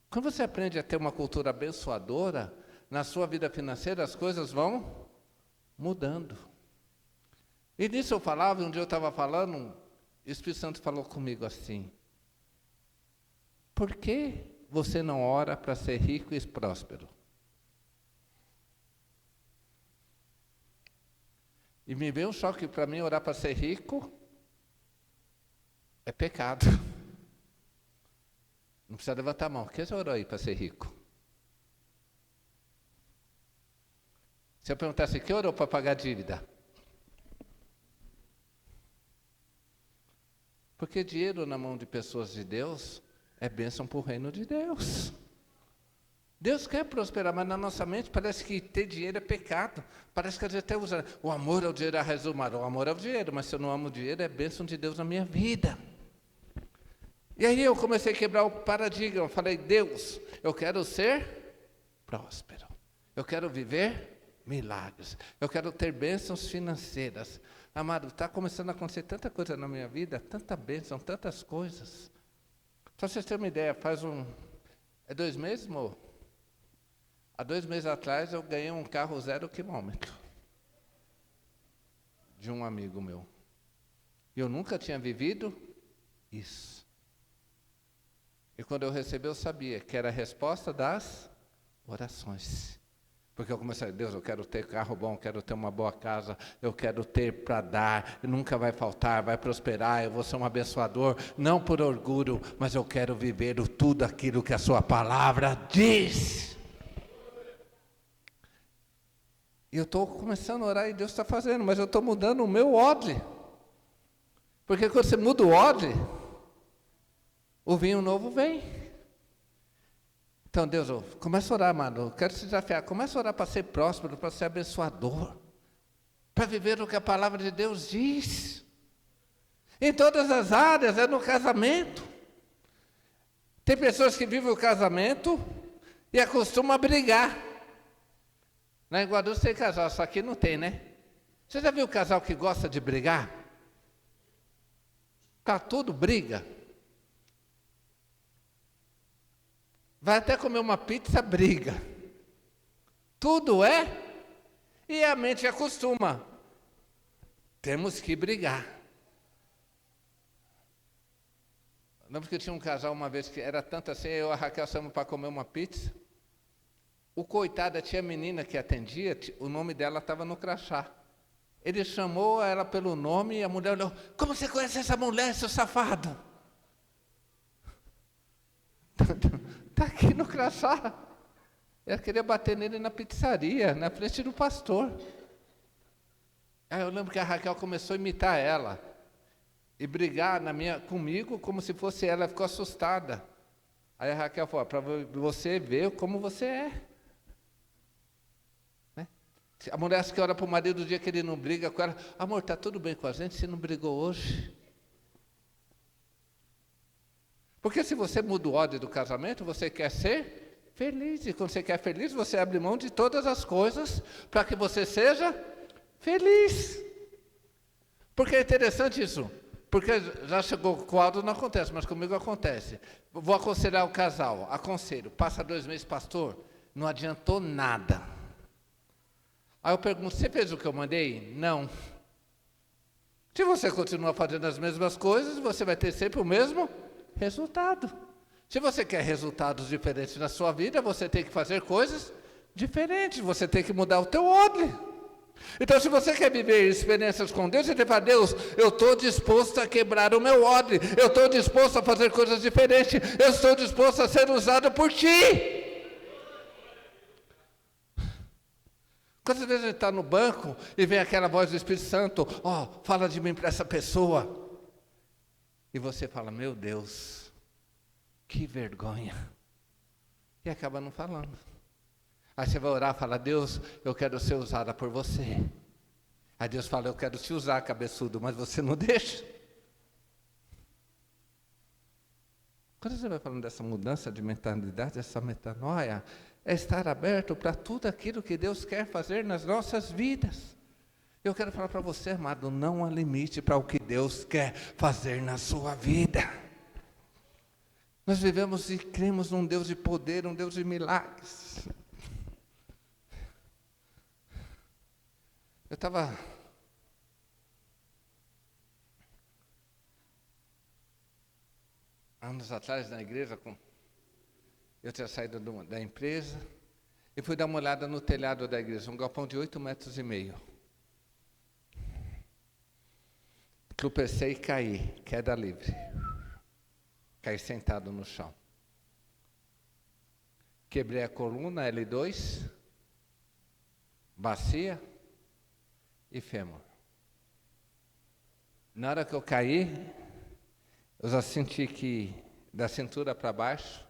Quando você aprende a ter uma cultura abençoadora, na sua vida financeira as coisas vão mudando. E nisso eu falava, um dia eu estava falando, o Espírito Santo falou comigo assim, por que você não ora para ser rico e próspero? E me veio um choque para mim, orar para ser rico é pecado. Não precisa levantar a mão. Quem já orou aí para ser rico? Se eu perguntasse, quem orou para pagar dívida? Porque dinheiro na mão de pessoas de Deus é bênção para o reino de Deus. Deus quer prosperar, mas na nossa mente parece que ter dinheiro é pecado. Parece que a gente até usa, o amor ao dinheiro é resumado. O amor ao dinheiro, mas se eu não amo o dinheiro, é bênção de Deus na minha vida. E aí eu comecei a quebrar o paradigma. Eu falei, Deus, eu quero ser próspero. Eu quero viver milagres. Eu quero ter bênçãos financeiras. Amado, está começando a acontecer tanta coisa na minha vida, tanta bênção, tantas coisas. Para vocês terem uma ideia, é 2 meses, amor? Há 2 meses atrás eu ganhei um carro 0 quilômetro. De um amigo meu. E eu nunca tinha vivido isso. E quando eu recebi, eu sabia que era a resposta das orações. Porque eu comecei a dizer, Deus, eu quero ter carro bom, quero ter uma boa casa, eu quero ter para dar, nunca vai faltar, vai prosperar, eu vou ser um abençoador, não por orgulho, mas eu quero viver tudo aquilo que a sua palavra diz. E eu estou começando a orar e Deus está fazendo, mas eu estou mudando o meu odre. Porque quando você muda o odre, o vinho novo vem. Então, Deus, começa a orar, mano. Eu quero te desafiar. Começa a orar para ser próspero, para ser abençoador. Para viver o que a palavra de Deus diz. Em todas as áreas, é no casamento. Tem pessoas que vivem o casamento e acostumam a brigar. Lá em Guarulhos tem casal, só aqui não tem, né? Você já viu o casal que gosta de brigar? Tá tudo briga. Vai até comer uma pizza, briga. Tudo é, e a mente acostuma. Temos que brigar. lembro que tinha um casal uma vez que era tanto assim, eu e a Raquel saímos para comer uma pizza. O coitado, tinha menina que atendia, o nome dela estava no crachá. Ele chamou ela pelo nome e a mulher olhou, como você conhece essa mulher, seu safado? Está aqui no crachá. Ela queria bater nele na pizzaria, na frente do pastor. Aí eu lembro que a Raquel começou a imitar ela e brigar comigo como se fosse ela, ficou assustada. Aí a Raquel falou, para você ver como você é. Né? A mulher que ora para o marido o dia que ele não briga com ela, amor, está tudo bem com a gente, você não brigou hoje? Porque se você muda o ódio do casamento, você quer ser feliz. E quando você quer feliz, você abre mão de todas as coisas para que você seja feliz. Porque é interessante isso. Porque já chegou o quadro, não acontece, mas comigo acontece. Vou aconselhar o casal, aconselho. Passa 2 meses, pastor, não adiantou nada. Aí eu pergunto, você fez o que eu mandei? Não. Se você continua fazendo as mesmas coisas, você vai ter sempre o mesmo resultado. Se você quer resultados diferentes na sua vida, você tem que fazer coisas diferentes, você tem que mudar o teu odre. Então, se você quer viver experiências com Deus, você tem que falar, Deus, eu estou disposto a quebrar o meu odre, eu estou disposto a fazer coisas diferentes, eu estou disposto a ser usado por Ti. Quantas vezes a gente está no banco e vem aquela voz do Espírito Santo, fala de mim para essa pessoa. E você fala, meu Deus, que vergonha. E acaba não falando. Aí você vai orar e fala, Deus, eu quero ser usada por você. Aí Deus fala, eu quero te usar, cabeçudo, mas você não deixa. Quando você vai falando dessa mudança de mentalidade, essa metanoia, é estar aberto para tudo aquilo que Deus quer fazer nas nossas vidas. Eu quero falar para você, amado, não há limite para o que Deus quer fazer na sua vida. Nós vivemos e cremos num Deus de poder, um Deus de milagres. Eu estava anos atrás na igreja, eu tinha saído da empresa e fui dar uma olhada no telhado da igreja, um galpão de 8,5 metros. Tropecei e caí, queda livre. Caí sentado no chão. Quebrei a coluna L2, bacia e fêmur. Na hora que eu caí, eu já senti que da cintura para baixo,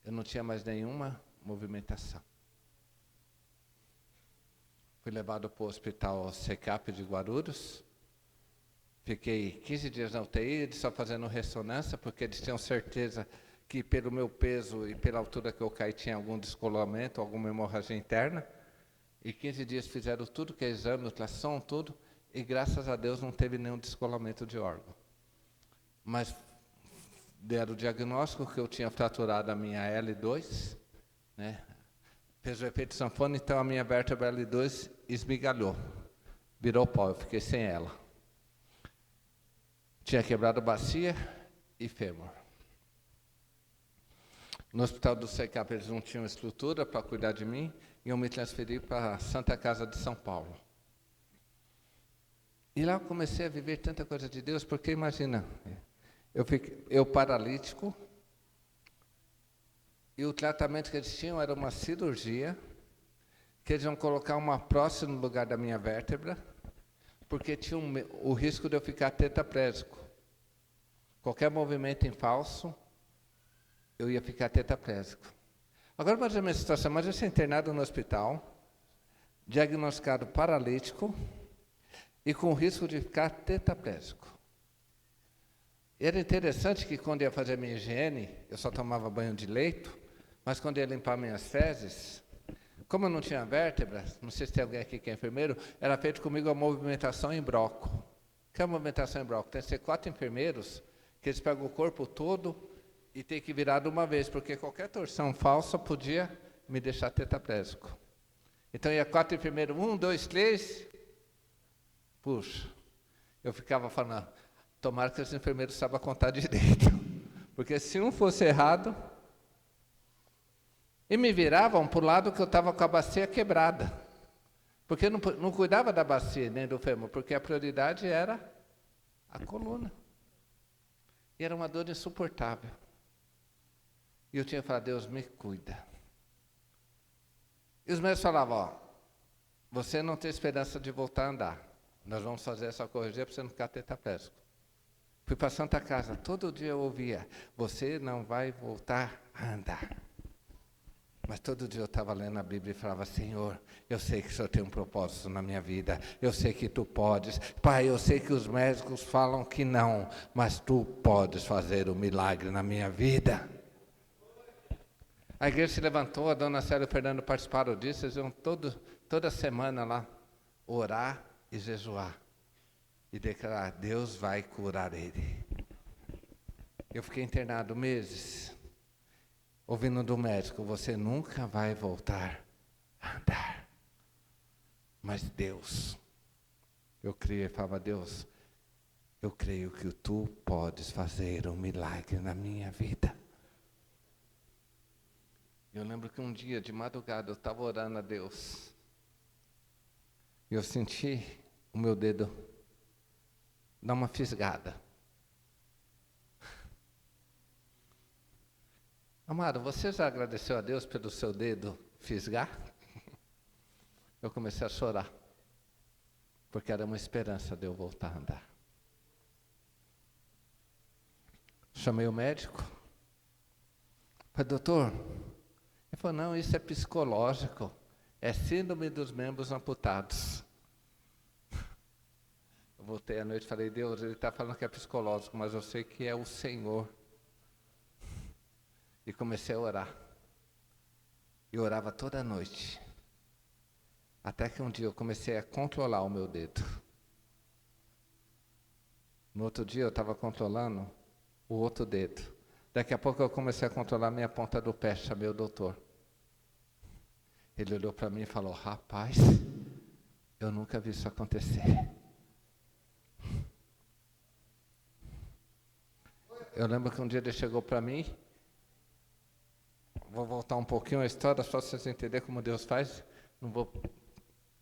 eu não tinha mais nenhuma movimentação. Fui levado para o hospital Secap de Guarulhos. Fiquei 15 dias na UTI, só fazendo ressonância, porque eles tinham certeza que pelo meu peso e pela altura que eu caí tinha algum descolamento, alguma hemorragia interna. E 15 dias fizeram tudo que é exame, ultrassom, tudo, e graças a Deus não teve nenhum descolamento de órgão. Mas deram o diagnóstico que eu tinha fraturado a minha L2, né? Fez o efeito sanfona, então a minha vértebra L2 esmigalhou, virou pó, eu fiquei sem ela. Tinha quebrado bacia e fêmur. No hospital do Secap eles não tinham estrutura para cuidar de mim, e eu me transferi para a Santa Casa de São Paulo. E lá eu comecei a viver tanta coisa de Deus, porque imagina, eu paralítico, e o tratamento que eles tinham era uma cirurgia, que eles iam colocar uma prótese no lugar da minha vértebra, porque tinha o risco de eu ficar tetraplégico. Qualquer movimento em falso, eu ia ficar tetraplégico. Agora, imagina a minha situação, mas eu ser internado no hospital, diagnosticado paralítico e com risco de ficar tetraplégico. Era interessante que quando ia fazer minha higiene, eu só tomava banho de leito, mas quando ia limpar minhas fezes, como eu não tinha vértebra, não sei se tem alguém aqui que é enfermeiro, era feito comigo a movimentação em broco. O que é a movimentação em broco? Tem que ser 4 enfermeiros, que eles pegam o corpo todo e tem que virar de uma vez, porque qualquer torção falsa podia me deixar tetraplégico. Então ia 4 enfermeiros, 1, 2, 3, puxa. Eu ficava falando, tomara que os enfermeiros saibam contar direito. Porque se um fosse errado, e me viravam para o lado que eu estava com a bacia quebrada. Porque eu não cuidava da bacia nem do fêmur, porque a prioridade era a coluna. E era uma dor insuportável. E eu tinha falado, Deus, me cuida. E os médicos falavam, ó, você não tem esperança de voltar a andar. Nós vamos fazer essa corrigir para você não ficar tetraplégico. Fui para a Santa Casa, todo dia eu ouvia, você não vai voltar a andar. Mas todo dia eu estava lendo a Bíblia e falava, Senhor, eu sei que o Senhor tem um propósito na minha vida, eu sei que Tu podes. Pai, eu sei que os médicos falam que não, mas Tu podes fazer um milagre na minha vida. A igreja se levantou, a dona Célia e o Fernando participaram disso, eles iam toda semana lá orar e jejuar. E declarar, Deus vai curar ele. Eu fiquei internado meses. Ouvindo do médico, você nunca vai voltar a andar. Mas Deus, eu criei e falava, Deus, eu creio que Tu podes fazer um milagre na minha vida. Eu lembro que um dia, de madrugada, eu estava orando a Deus. E eu senti o meu dedo dar uma fisgada. Amado, você já agradeceu a Deus pelo seu dedo fisgar? Eu comecei a chorar, porque era uma esperança de eu voltar a andar. Chamei o médico. Falei, doutor, ele falou, não, isso é psicológico, é síndrome dos membros amputados. Eu voltei à noite e falei, Deus, ele está falando que é psicológico, mas eu sei que é o Senhor. E comecei a orar. E orava toda noite. Até que um dia eu comecei a controlar o meu dedo. No outro dia eu estava controlando o outro dedo. Daqui a pouco eu comecei a controlar a minha ponta do pé, chamei o doutor. Ele olhou para mim e falou, rapaz, eu nunca vi isso acontecer. Eu lembro que um dia ele chegou para mim. Vou voltar um pouquinho a história, só para vocês entenderem como Deus faz. Não vou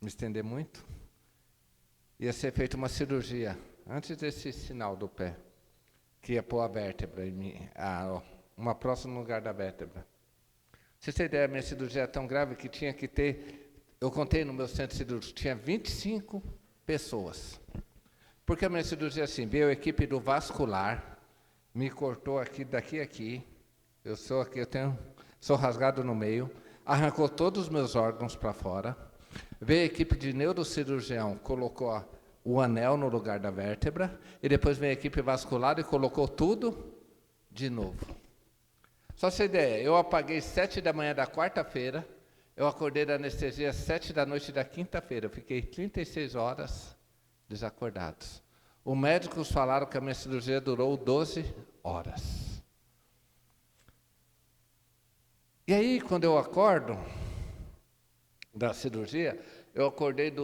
me estender muito. Ia ser feita uma cirurgia, antes desse sinal do pé, que ia pôr a vértebra em mim, uma próxima no lugar da vértebra. Vocês têm ideia, a minha cirurgia é tão grave que tinha que ter, eu contei no meu centro cirúrgico, tinha 25 pessoas. Porque a minha cirurgia é assim, veio a equipe do vascular, me cortou aqui, daqui a aqui, eu sou rasgado no meio, arrancou todos os meus órgãos para fora, veio a equipe de neurocirurgião, colocou o anel no lugar da vértebra, e depois veio a equipe vascular e colocou tudo de novo. Só essa ideia, eu apaguei 7 da manhã da quarta-feira, eu acordei da anestesia às 7 da noite da quinta-feira, eu fiquei 36 horas desacordados. Os médicos falaram que a minha cirurgia durou 12 horas. E aí, quando eu acordo da cirurgia, eu acordei do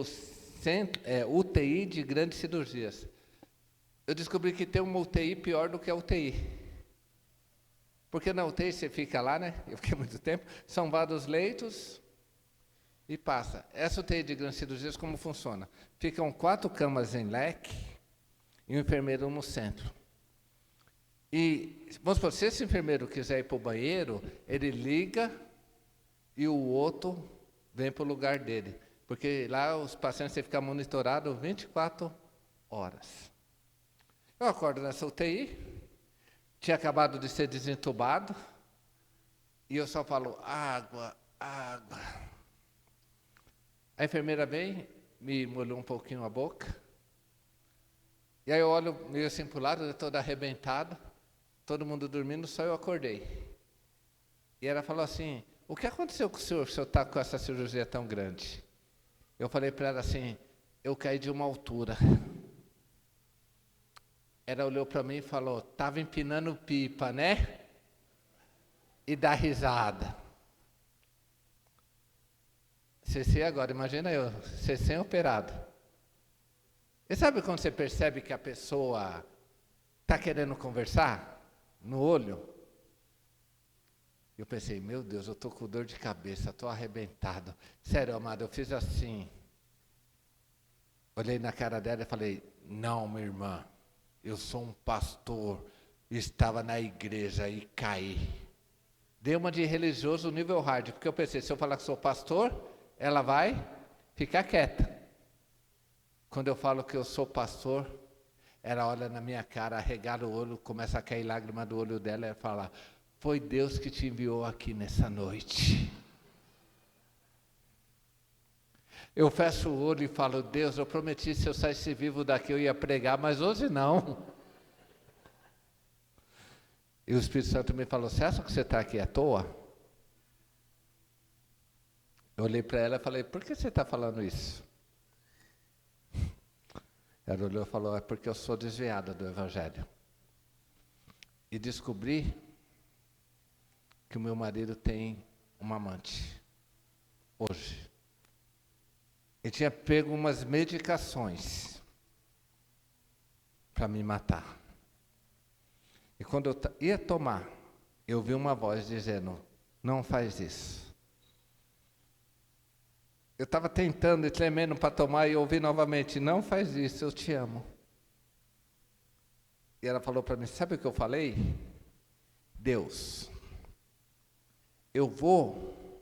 UTI de grandes cirurgias. Eu descobri que tem uma UTI pior do que a UTI. Porque na UTI você fica lá, né? Eu fiquei muito tempo, são vários leitos e passa. Essa UTI de grandes cirurgias, como funciona? Ficam 4 camas em leque e um enfermeiro no centro. E, vamos supor, se esse enfermeiro quiser ir para o banheiro, ele liga e o outro vem para o lugar dele. Porque lá os pacientes têm que ficar monitorados 24 horas. Eu acordo nessa UTI, tinha acabado de ser desentubado, e eu só falo, água, água. A enfermeira vem, me molhou um pouquinho a boca, e aí eu olho meio assim para o lado, eu todo arrebentado, todo mundo dormindo, só eu acordei. E ela falou assim, o que aconteceu com o senhor está com essa cirurgia tão grande? Eu falei para ela assim, eu caí de uma altura. Ela olhou para mim e falou, estava empinando pipa, né? E dá risada. CC agora, imagina eu, CC operado. E sabe quando você percebe que a pessoa está querendo conversar? no olho. Eu pensei, meu Deus, eu estou com dor de cabeça, estou arrebentado. Sério, amado, eu fiz assim. Olhei na cara dela e falei, não, minha irmã, eu sou um pastor, estava na igreja e caí. Dei uma de religioso nível hard, porque eu pensei, se eu falar que sou pastor, ela vai ficar quieta. Quando eu falo que eu sou pastor, ela olha na minha cara, arregala o olho, começa a cair lágrima do olho dela e fala, foi Deus que te enviou aqui nessa noite. Eu fecho o olho e falo, Deus, eu prometi se eu saísse vivo daqui eu ia pregar, mas hoje não. E o Espírito Santo me falou, você acha que você está aqui à toa? Eu olhei para ela e falei, por que você está falando isso? Ela olhou e falou, é porque eu sou desviada do Evangelho. E descobri que o meu marido tem uma amante, hoje. E tinha pego umas medicações para me matar. E quando eu ia tomar, eu vi uma voz dizendo, não faz isso. Eu estava tentando e tremendo para tomar e ouvi novamente, não faz isso, eu te amo. E ela falou para mim, sabe o que eu falei? Deus, eu vou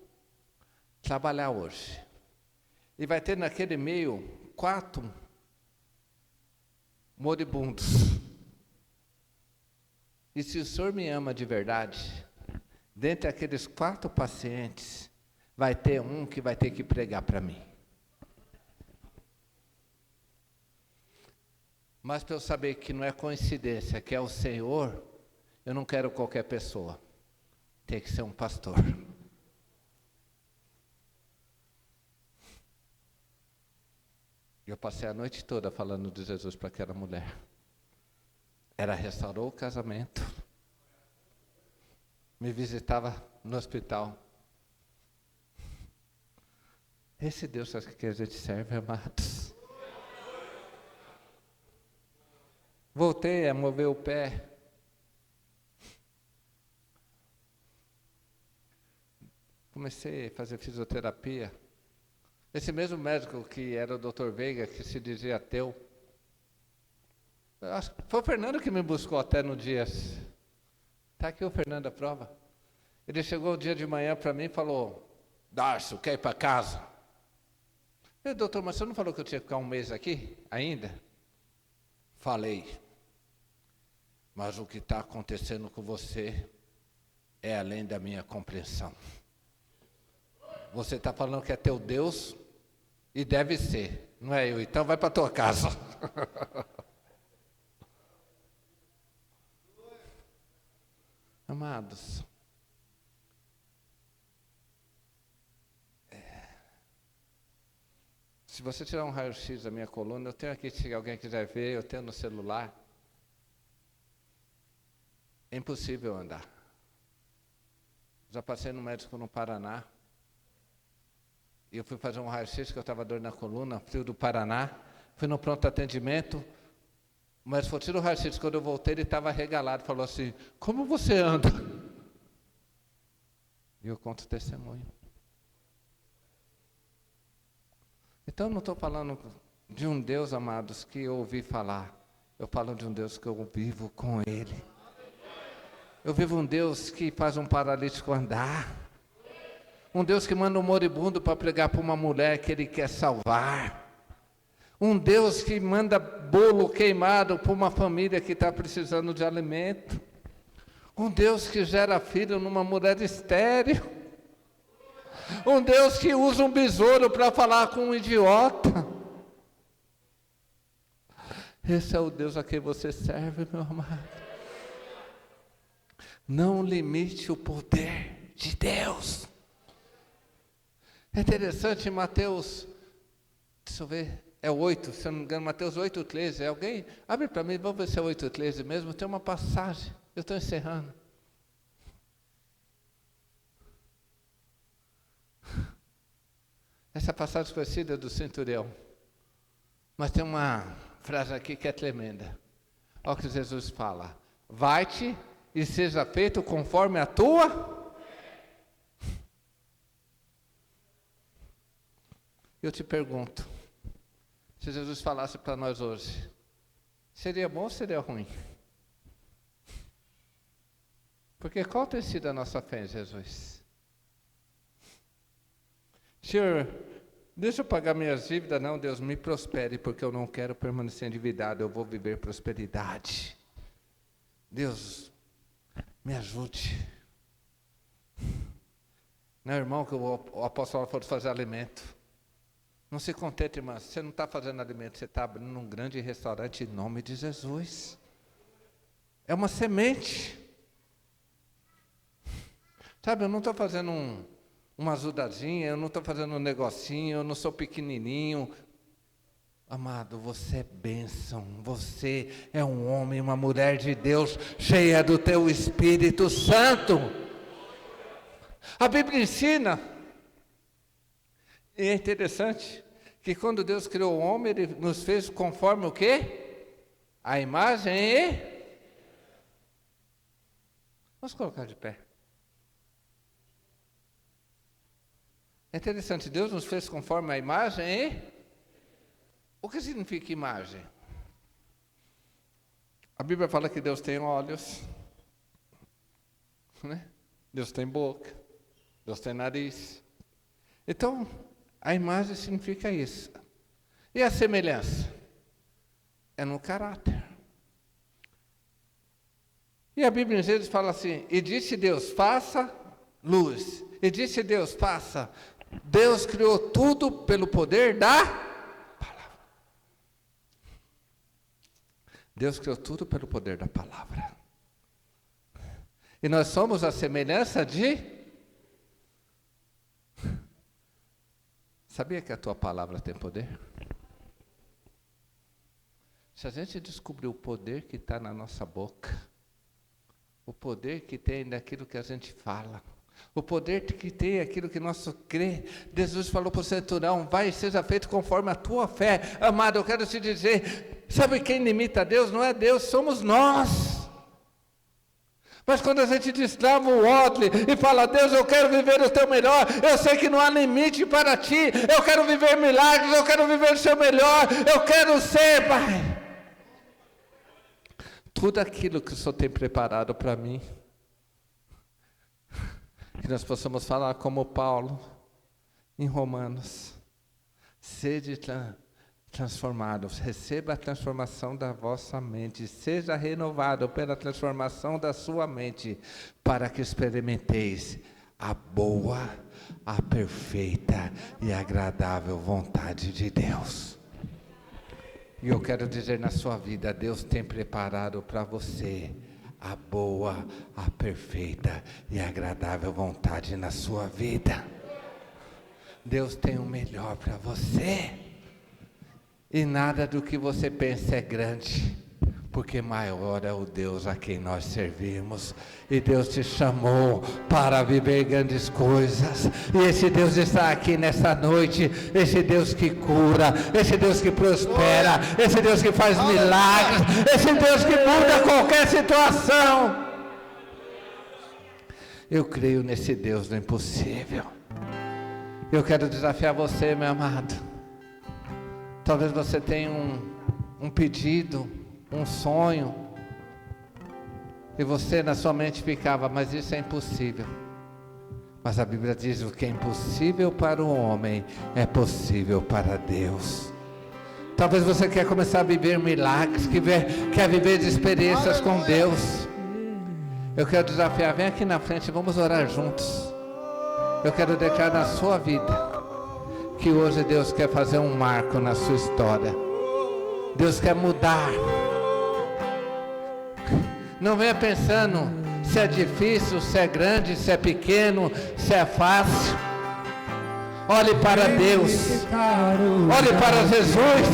trabalhar hoje. E vai ter naquele meio 4 moribundos. E se o Senhor me ama de verdade, dentre aqueles 4 pacientes, vai ter um que vai ter que pregar para mim. Mas para eu saber que não é coincidência, que é o Senhor, eu não quero qualquer pessoa. Tem que ser um pastor. Eu passei a noite toda falando de Jesus para aquela mulher. Ela restaurou o casamento. Me visitava no hospital. Esse Deus que a gente serve, amados. Voltei a mover o pé. Comecei a fazer fisioterapia. Esse mesmo médico que era o Dr. Veiga, que se dizia ateu, acho que foi o Fernando que me buscou até no dia. Está aqui o Fernando a prova. Ele chegou o dia de manhã para mim e falou, Darcio, quer ir para casa? Eu, doutor, mas você não falou que eu tinha que ficar um mês aqui ainda? Falei. Mas o que está acontecendo com você é além da minha compreensão. Você está falando que é teu Deus e deve ser, não é eu, então vai para a tua casa. Amados, se você tirar um raio-x da minha coluna, eu tenho aqui, se alguém quiser ver, eu tenho no celular. É impossível andar. Já passei no médico no Paraná. E eu fui fazer um raio-x, que eu estava dor na coluna, frio do Paraná. Fui no pronto atendimento. Mas foi tirar o raio-x, quando eu voltei, ele estava regalado. Falou assim, como você anda? E eu conto testemunho. Então, eu não estou falando de um Deus, amados, que eu ouvi falar. Eu falo de um Deus que eu vivo com Ele. Eu vivo um Deus que faz um paralítico andar. Um Deus que manda um moribundo para pregar para uma mulher que Ele quer salvar. Um Deus que manda bolo queimado para uma família que está precisando de alimento. Um Deus que gera filho numa mulher estéril. Um Deus que usa um besouro para falar com um idiota. Esse é o Deus a quem você serve, meu amado. Não limite o poder de Deus. É interessante em Mateus, deixa eu ver, é 8, se eu não me engano, Mateus 8:13. Alguém, abre para mim, vamos ver se é 8:13 mesmo. Tem uma passagem, eu estou encerrando. Essa passagem conhecida do centurião. Mas tem uma frase aqui que é tremenda. Olha o que Jesus fala. Vai-te e seja feito conforme a tua. Eu te pergunto, se Jesus falasse para nós hoje, seria bom ou seria ruim? Porque qual tem sido a nossa fé em Jesus? Senhor, deixa eu pagar minhas dívidas. Não, Deus, me prospere, porque eu não quero permanecer endividado, eu vou viver prosperidade. Deus, me ajude. Não, irmão, que o apóstolo for fazer alimento. Não se contente, irmã, você não está fazendo alimento, você está abrindo um grande restaurante em nome de Jesus. É uma semente. Sabe, eu não estou fazendo uma ajudazinha, eu não estou fazendo um negocinho, eu não sou pequenininho. Amado, você é bênção, você é um homem, uma mulher de Deus, cheia do teu Espírito Santo. A Bíblia ensina, e é interessante, que quando Deus criou o homem, Ele nos fez conforme o quê? A imagem e... Vamos colocar de pé. É interessante, Deus nos fez conforme a imagem e... O que significa imagem? A Bíblia fala que Deus tem olhos, né? Deus tem boca, Deus tem nariz. Então, a imagem significa isso. E a semelhança? É no caráter. E a Bíblia em Gênesis fala assim, e disse Deus, faça luz. E disse Deus, faça. Deus criou tudo pelo poder da palavra. Deus criou tudo pelo poder da palavra. E nós somos a semelhança de... Sabia que a tua palavra tem poder? Se a gente descobrir o poder que está na nossa boca, o poder que tem daquilo que a gente fala, o poder que tem aquilo que nós crê. Jesus falou para o centurião, vai e seja feito conforme a tua fé. Amado, eu quero te dizer, sabe quem limita a Deus? Não é Deus, somos nós. Mas quando a gente destrava o odre e fala, Deus, eu quero viver o teu melhor, eu sei que não há limite para ti, eu quero viver milagres, eu quero viver o seu melhor, eu quero ser, Pai. Tudo aquilo que o Senhor tem preparado para mim, que nós possamos falar como Paulo, em Romanos, sede transformados, receba a transformação da vossa mente, seja renovado pela transformação da sua mente, para que experimenteis a boa, a perfeita e agradável vontade de Deus. E eu quero dizer na sua vida, Deus tem preparado para você a boa, a perfeita e agradável vontade na sua vida. Deus tem o melhor para você. E nada do que você pensa é grande, porque maior é o Deus a quem nós servimos. E Deus te chamou para viver grandes coisas. E esse Deus está aqui nessa noite. Esse Deus que cura, esse Deus que prospera, esse Deus que faz milagres, esse Deus que muda qualquer situação. Eu creio nesse Deus do impossível. Eu quero desafiar você, meu amado. Talvez você tenha um pedido, um sonho, e você na sua mente ficava, mas isso é impossível. Mas a Bíblia diz, o que é impossível para o homem, é possível para Deus. Talvez você quer começar a viver milagres, quer viver experiências com Deus. Eu quero desafiar, vem aqui na frente, vamos orar juntos. Eu quero declarar na sua vida, que hoje Deus quer fazer um marco na sua história. Deus quer mudar. Não venha pensando se é difícil, se é grande, se é pequeno, se é fácil. Olhe para Deus. Olhe para Jesus.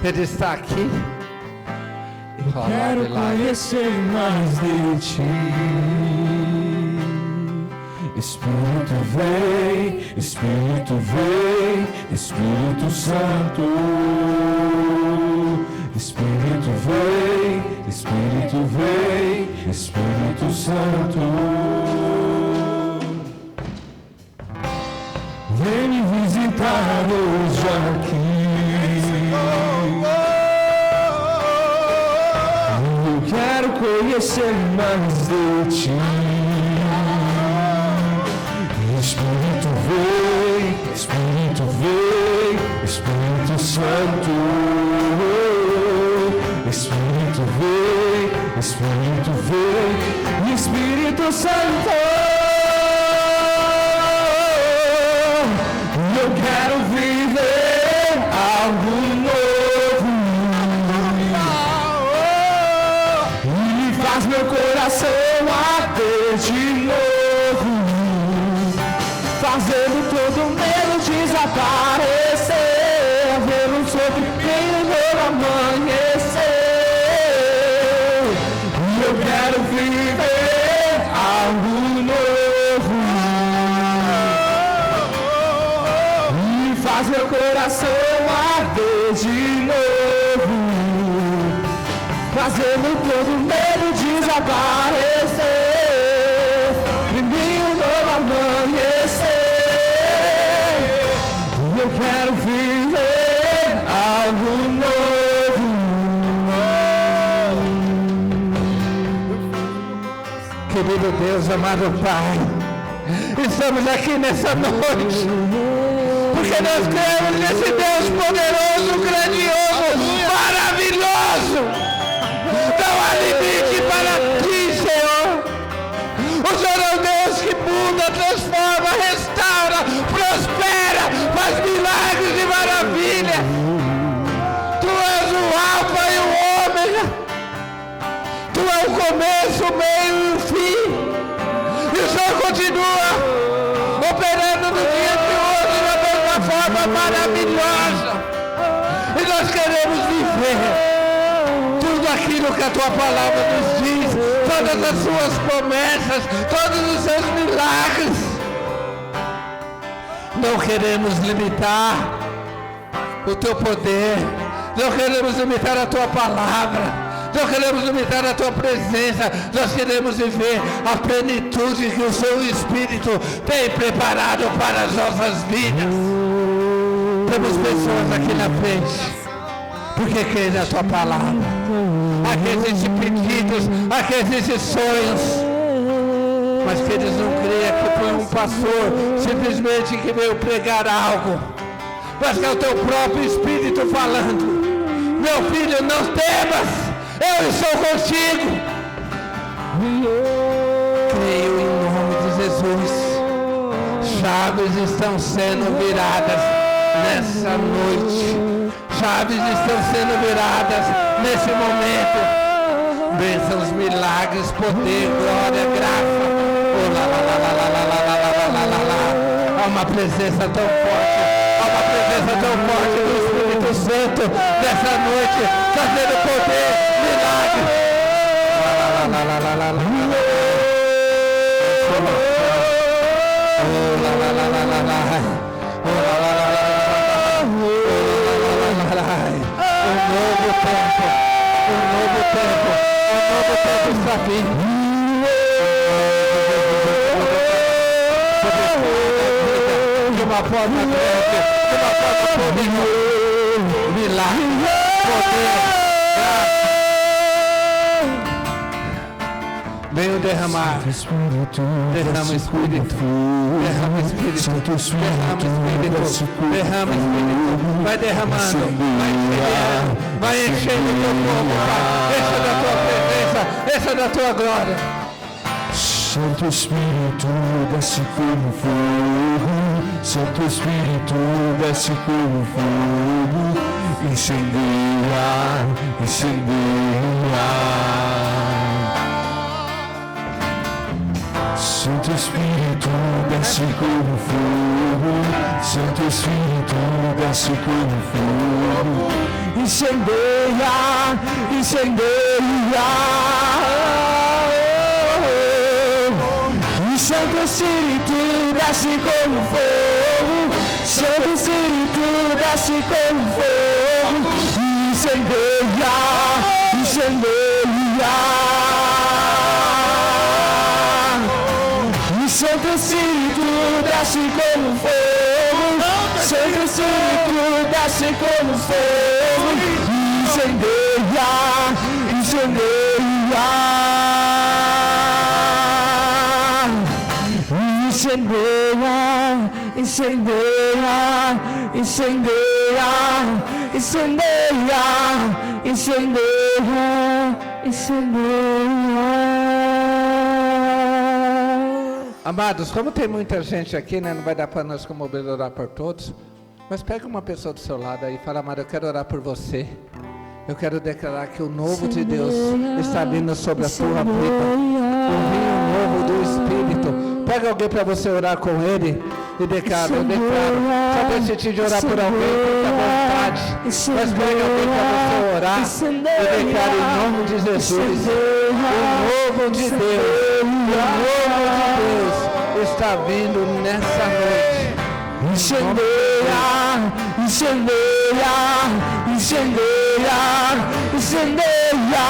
Ele está aqui. Eu quero conhecer mais de ti. Espírito vem, Espírito vem, Espírito Santo. Espírito vem, Espírito Espírito vem, Espírito Santo. Vem me visitar hoje aqui. Eu quero conhecer mais de ti. Espírito vem, Espírito Santo. Espírito vem, Espírito Santo. Eu quero viver algo novo. E faz meu coração arder de novo, fazendo todo medo desaparecer, vendo sobre mim um novo amanhecer. Eu quero viver algo novo. Faz meu coração arder de novo, fazendo todo medo desaparecer, em mim um novo amanhecer. Eu quero viver algo novo. Querido Deus, amado Pai, estamos aqui nessa noite porque nós cremos nesse Deus poderoso, grandioso, maravilhoso. Não há limite para ti, Senhor. O Senhor é um Deus que muda, transforma, restaura, prospera, faz milagres e maravilhas. Tu és o Alfa e o Ômega. Tu é o começo, o meio e o fim. E o Senhor continua operando no dia de hoje da mesma forma maravilhosa. E nós queremos viver tudo aquilo que a tua palavra nos diz, todas as suas promessas, todos os seus milagres. Não queremos limitar o teu poder, não queremos limitar a tua palavra. Não queremos limitar a tua presença, nós queremos viver a plenitude que o seu Espírito tem preparado para as nossas vidas. Temos pessoas aqui na frente, porque creem na tua palavra. Aqui existem pedidos, aqui existem sonhos, mas que eles não creem que foi um pastor simplesmente que veio pregar algo, mas que é o teu próprio Espírito falando: meu filho, não temas, eu estou contigo. Creio em nome de Jesus. Chaves estão sendo viradas nessa noite. Chaves estão sendo viradas nesse momento. Bênçãos, milagres, poder, glória, graça. Oh, lá, lá, lá, lá, lá, lá, lá, lá, lá, lá, lá. Há uma presença tão forte. Há uma presença tão forte do Espírito Santo nessa noite, trazendo poder, milagre. Lá, lá, lá, lá, lá, lá, lá. Oh, lá, lá, lá, lá, lá, lá. Oh, lá, lá, lá, lá, lá. Um novo tempo está vindo. De uma forma grande, de uma forma poderosa, milagre, poder, graça. Venha derramar, derrama Espírito, derrama Espírito, derrama Espírito, vai derramando, vai enchendo o teu povo, encha da tua presença, encha da tua glória. Santo Espírito, desce como fogo. Santo Espírito, desce como fogo. Incendeia, incendeia. Santo Espírito, desce como fogo. Santo Espírito, desce como fogo. Incendeia, incendeia. Santo Espírito, desce como fogo. Santo Espírito, desce como fogo. Incendeia, incendeia. desce como fogo, Santo Espírito desce como fogo, incendeia, incendeia, incendeia, incendeia, incendeia, incendeia, incendeia, incendeia. Amados, como tem muita gente aqui, né, não vai dar para nós como orar por todos, mas pega uma pessoa do seu lado aí e fala: amado, eu quero orar por você. Eu quero declarar que o novo de Deus está vindo sobre a tua vida, o vinho novo do Espírito. Pega alguém para você orar com ele e declara: eu declaro. Só decidi de orar por alguém, fica à vontade. Mas pega alguém para você orar e declara em nome de Jesus: o novo de Deus, o novo de Deus está vindo nessa noite. Incendeia, incendeia, incendeia, incendeia,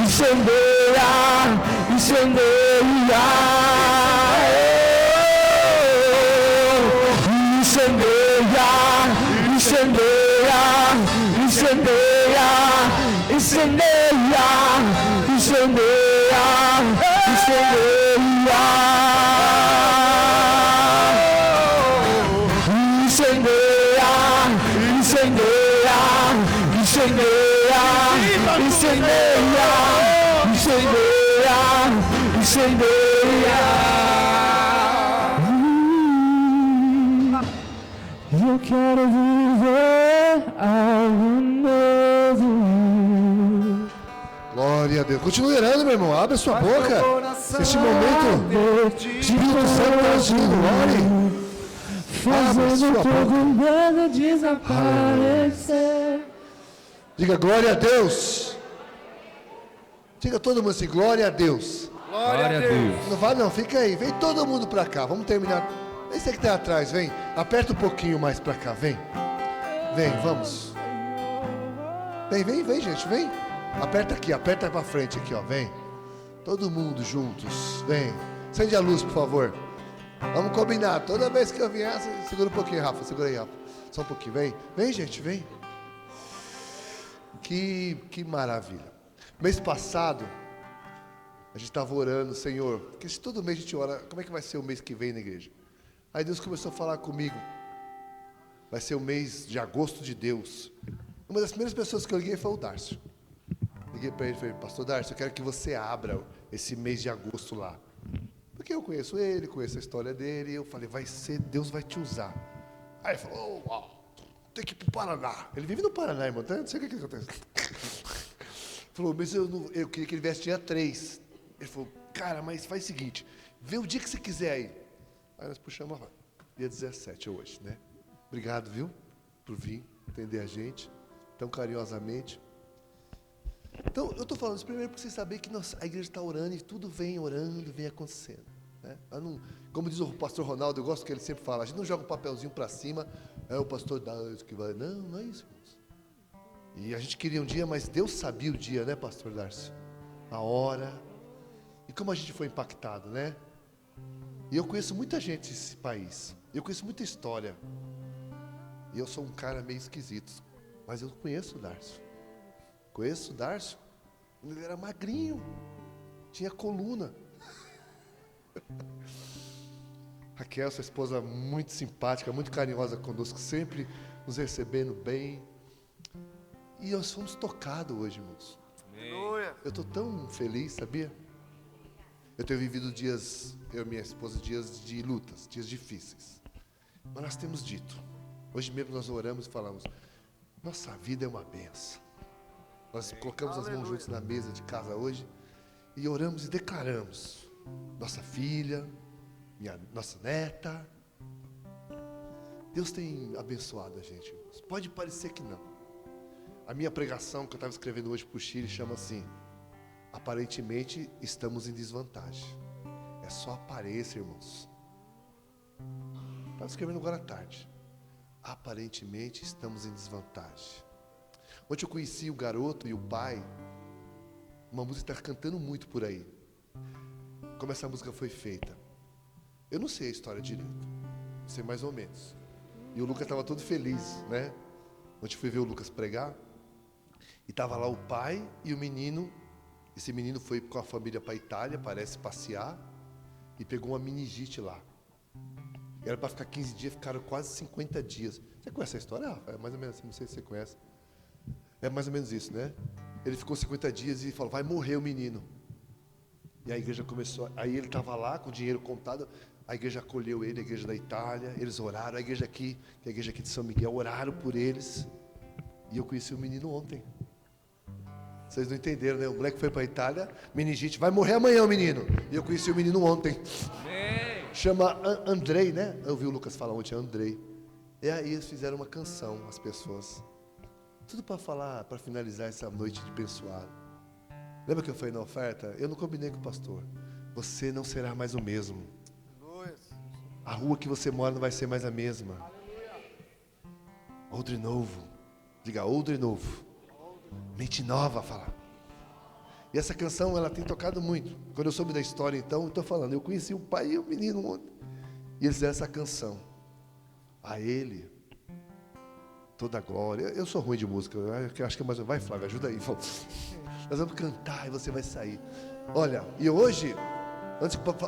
incendeia, incendeia, incendeia, incendeia, incendeia, incendeia, incendeia, incendeia. Incendeia, incendeia, incendeia, incendeia. Eu quero viver algo novo. Glória a Deus. Continue orando, meu irmão. Abre a sua boca. Neste momento, Espírito Santo está agindo. Ore. Fazendo todo medo desaparecer. Diga glória a Deus. Diga todo mundo assim: glória a Deus. Glória a Deus. Não vai não, fica aí. Vem todo mundo para cá. Vamos terminar. Esse que está atrás, vem. Aperta um pouquinho mais para cá, vem. Vem, vamos. Vem, vem, vem, gente, vem. Aperta aqui, aperta para frente aqui, ó, vem. Todo mundo juntos, vem. Acende a luz, por favor. Vamos combinar. Toda vez que eu vier, segura um pouquinho, Rafa. Segura aí, Rafa. Só um pouquinho, vem. Vem, gente, vem. Que maravilha. Mês passado, a gente estava orando: Senhor, porque se todo mês a gente ora, como é que vai ser o mês que vem na igreja? Aí Deus começou a falar comigo: vai ser o mês de agosto de Deus. Uma das primeiras pessoas que eu liguei foi o Darcio. Liguei para ele e falei: pastor Darcio, eu quero que você abra esse mês de agosto lá. Porque eu conheço ele, conheço a história dele, e eu falei: vai ser, Deus vai te usar. Aí ele falou: oh, uau, tem que ir para o Paraná. Ele vive no Paraná, irmão, então não sei o que acontece. Falou: mas eu queria que ele viesse dia 3. Ele falou: cara, mas faz o seguinte, vê o dia que você quiser aí. Aí nós puxamos lá, dia 17 hoje, né? Obrigado, viu, por vir atender a gente tão carinhosamente. Então, eu estou falando isso primeiro para vocês saberem que a igreja está orando e tudo vem orando, vem acontecendo. Né? Não, como diz o pastor Ronaldo, eu gosto que ele sempre fala: a gente não joga um papelzinho para cima, é o pastor Darcio que vai. Não, não é isso, irmãos. E a gente queria um dia, mas Deus sabia o dia, né, pastor Darcio? A hora. E como a gente foi impactado, né? E eu conheço muita gente nesse país. Eu conheço muita história. E eu sou um cara meio esquisito. Mas eu conheço o Darcio. Conheço o Darcio. Ele era magrinho. Tinha coluna. Raquel, sua esposa, muito simpática, muito carinhosa conosco, sempre nos recebendo bem. E nós fomos tocados hoje, irmãos. Eu estou tão feliz, sabia? Eu tenho vivido dias, eu e minha esposa, dias de lutas, dias difíceis. Mas nós temos dito. Hoje mesmo nós oramos e falamos: nossa vida é uma benção. Nós colocamos as mãos juntos na mesa de casa hoje e oramos e declaramos: nossa filha, nossa neta. Deus tem abençoado a gente, irmãos. Pode parecer que não. A minha pregação que eu estava escrevendo hoje para o Chile chama assim: aparentemente estamos em desvantagem. É só aparência, irmãos. Estava escrevendo agora à tarde. Aparentemente estamos em desvantagem. Ontem eu conheci o garoto e o pai. Uma música está cantando muito por aí. Como essa música foi feita, eu não sei a história direito. sei mais ou menos. E o Lucas estava todo feliz, né? Ontem fui ver o Lucas pregar. E estava lá o pai e o menino. Esse menino foi com a família para a Itália, parece passear. E pegou uma meningite lá. Era para ficar 15 dias, ficaram quase 50 dias. Você conhece a história, Rafa? É mais ou menos assim, não sei se você conhece. É mais ou menos isso, né? Ele ficou 50 dias e falou, vai morrer o menino. E a igreja começou, aí ele estava lá com o dinheiro contado, a igreja acolheu ele, a igreja da Itália, eles oraram, a igreja aqui, que é a igreja aqui de São Miguel, oraram por eles. E eu conheci o menino ontem. Vocês não entenderam, né? O moleque foi para a Itália, meningite, vai morrer amanhã o menino. E eu conheci o menino ontem. Chama Andrei, né? Eu ouvi o Lucas falar ontem, Andrei. E aí eles fizeram uma canção, as pessoas. Tudo para falar, para finalizar essa noite de abençoado. Lembra que eu falei na oferta? Eu não combinei com o pastor. Você não será mais o mesmo. A rua que você mora não vai ser mais a mesma. Odre novo. Diga, odre novo. Mente nova, fala. E essa canção, ela tem tocado muito. Quando eu soube da história, então, eu estou falando. Eu conheci o pai e o menino ontem. E eles fizeram essa canção. A ele, toda a glória. Eu sou ruim de música. Eu acho que é mais... Vai, Flávio, ajuda aí. Nós vamos cantar e você vai sair. Olha, e hoje,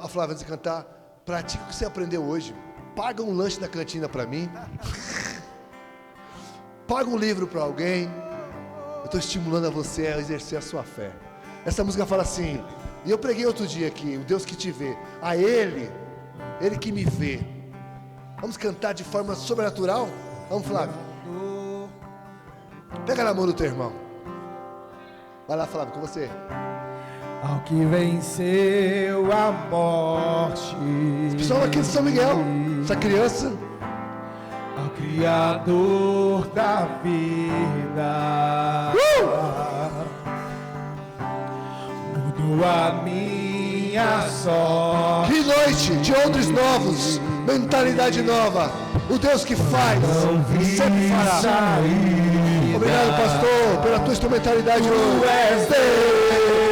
Flávia, antes de cantar, pratique o que você aprendeu hoje. Paga um lanche na cantina para mim. Paga um livro para alguém. Eu estou estimulando a você a exercer a sua fé. Essa música fala assim, e eu preguei outro dia aqui, o Deus que te vê. A Ele que me vê. Vamos cantar de forma sobrenatural? Vamos, Flávio. Pega na mão do teu irmão. Vai lá, Flávio, com você. Ao que venceu a morte. Esse pessoal aqui de São Miguel, essa criança. Ao Criador da vida. Mudou a minha sorte. Que noite de odres novos, mentalidade nova. O Deus que faz, sempre fará. Obrigado, pastor, pela tua instrumentalidade hoje. Tu és Deus.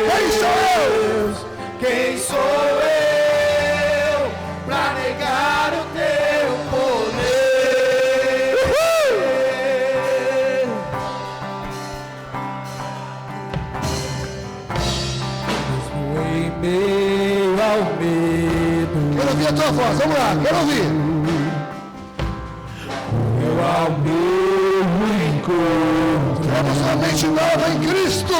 Quem sou eu? Quem sou eu pra negar o teu poder? Mesmo em meio ao medo. Quero ouvir a tua voz, vamos lá, quero ouvir. Eu ao meu encontro. Temos uma mente nova em Cristo.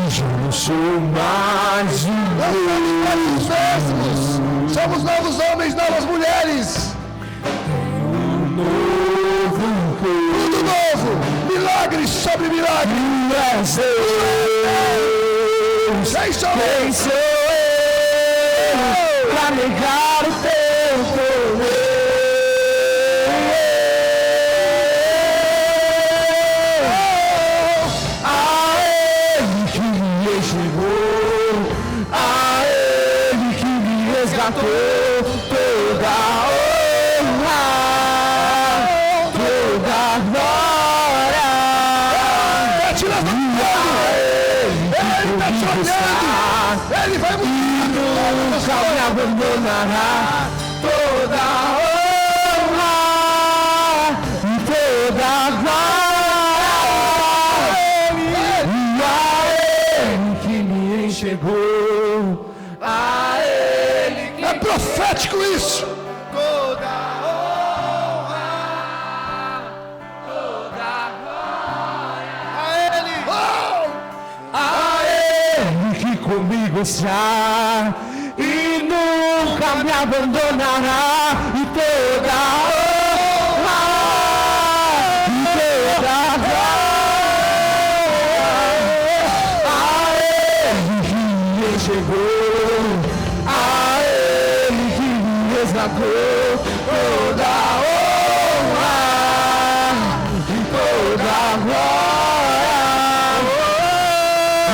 Já não sou mais Nós somos os mesmos. Somos novos homens, novas mulheres. um novo encontro. Tudo novo. Milagres sobre milagres. Quem sou eu? Quem sou eu pra negar o teu poder? Toda honra, toda glória. Está te levantando. Ele está te olhando. Ele vai mudar. Nunca me abandonará. Toda honra e toda glória. E a Ele que me enxergou. A Ele que É profético isso. toda honra, toda glória a Ele, a Ele que comigo está e nunca me abandonará, e toda honra e toda glória a Ele que me enxergou. Toda honra e toda glória a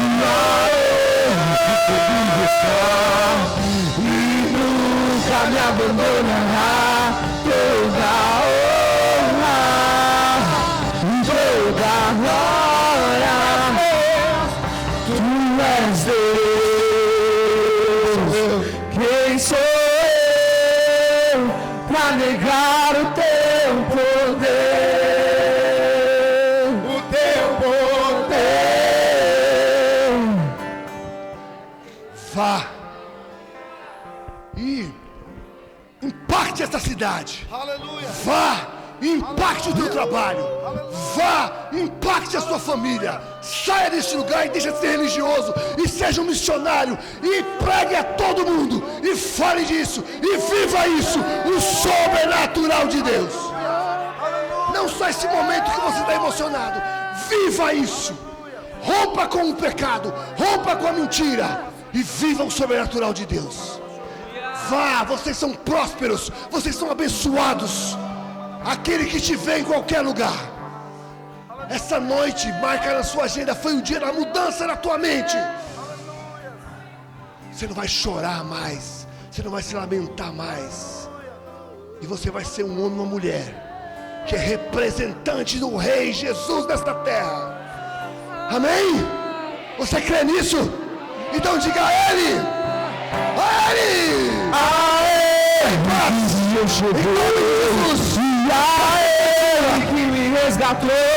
Ele que comigo está e nunca me abandonará. Toda honra e toda glória. Tu és Deus. Quem sou eu cidade. Aleluia. Vá, impacte o teu trabalho. Vá, impacte a sua família. Saia deste lugar e deixe de ser religioso. E seja um missionário. E pregue a todo mundo. E fale disso. E viva isso. O sobrenatural de Deus. Não só esse momento que você está emocionado. Viva isso. Rompa com o pecado. Rompa com a mentira. E viva o sobrenatural de Deus. Vá, vocês são prósperos. Vocês são abençoados. Aquele que te vê em qualquer lugar. Essa noite, marca na sua agenda, foi o dia da mudança na tua mente. Você não vai chorar mais. Você não vai se lamentar mais. E você vai ser um homem ou uma mulher que é representante do Rei Jesus nesta terra. Amém? Você crê nisso? Então diga a Ele. A Ele. Em nome de Jesus. E a Ele que me resgatou.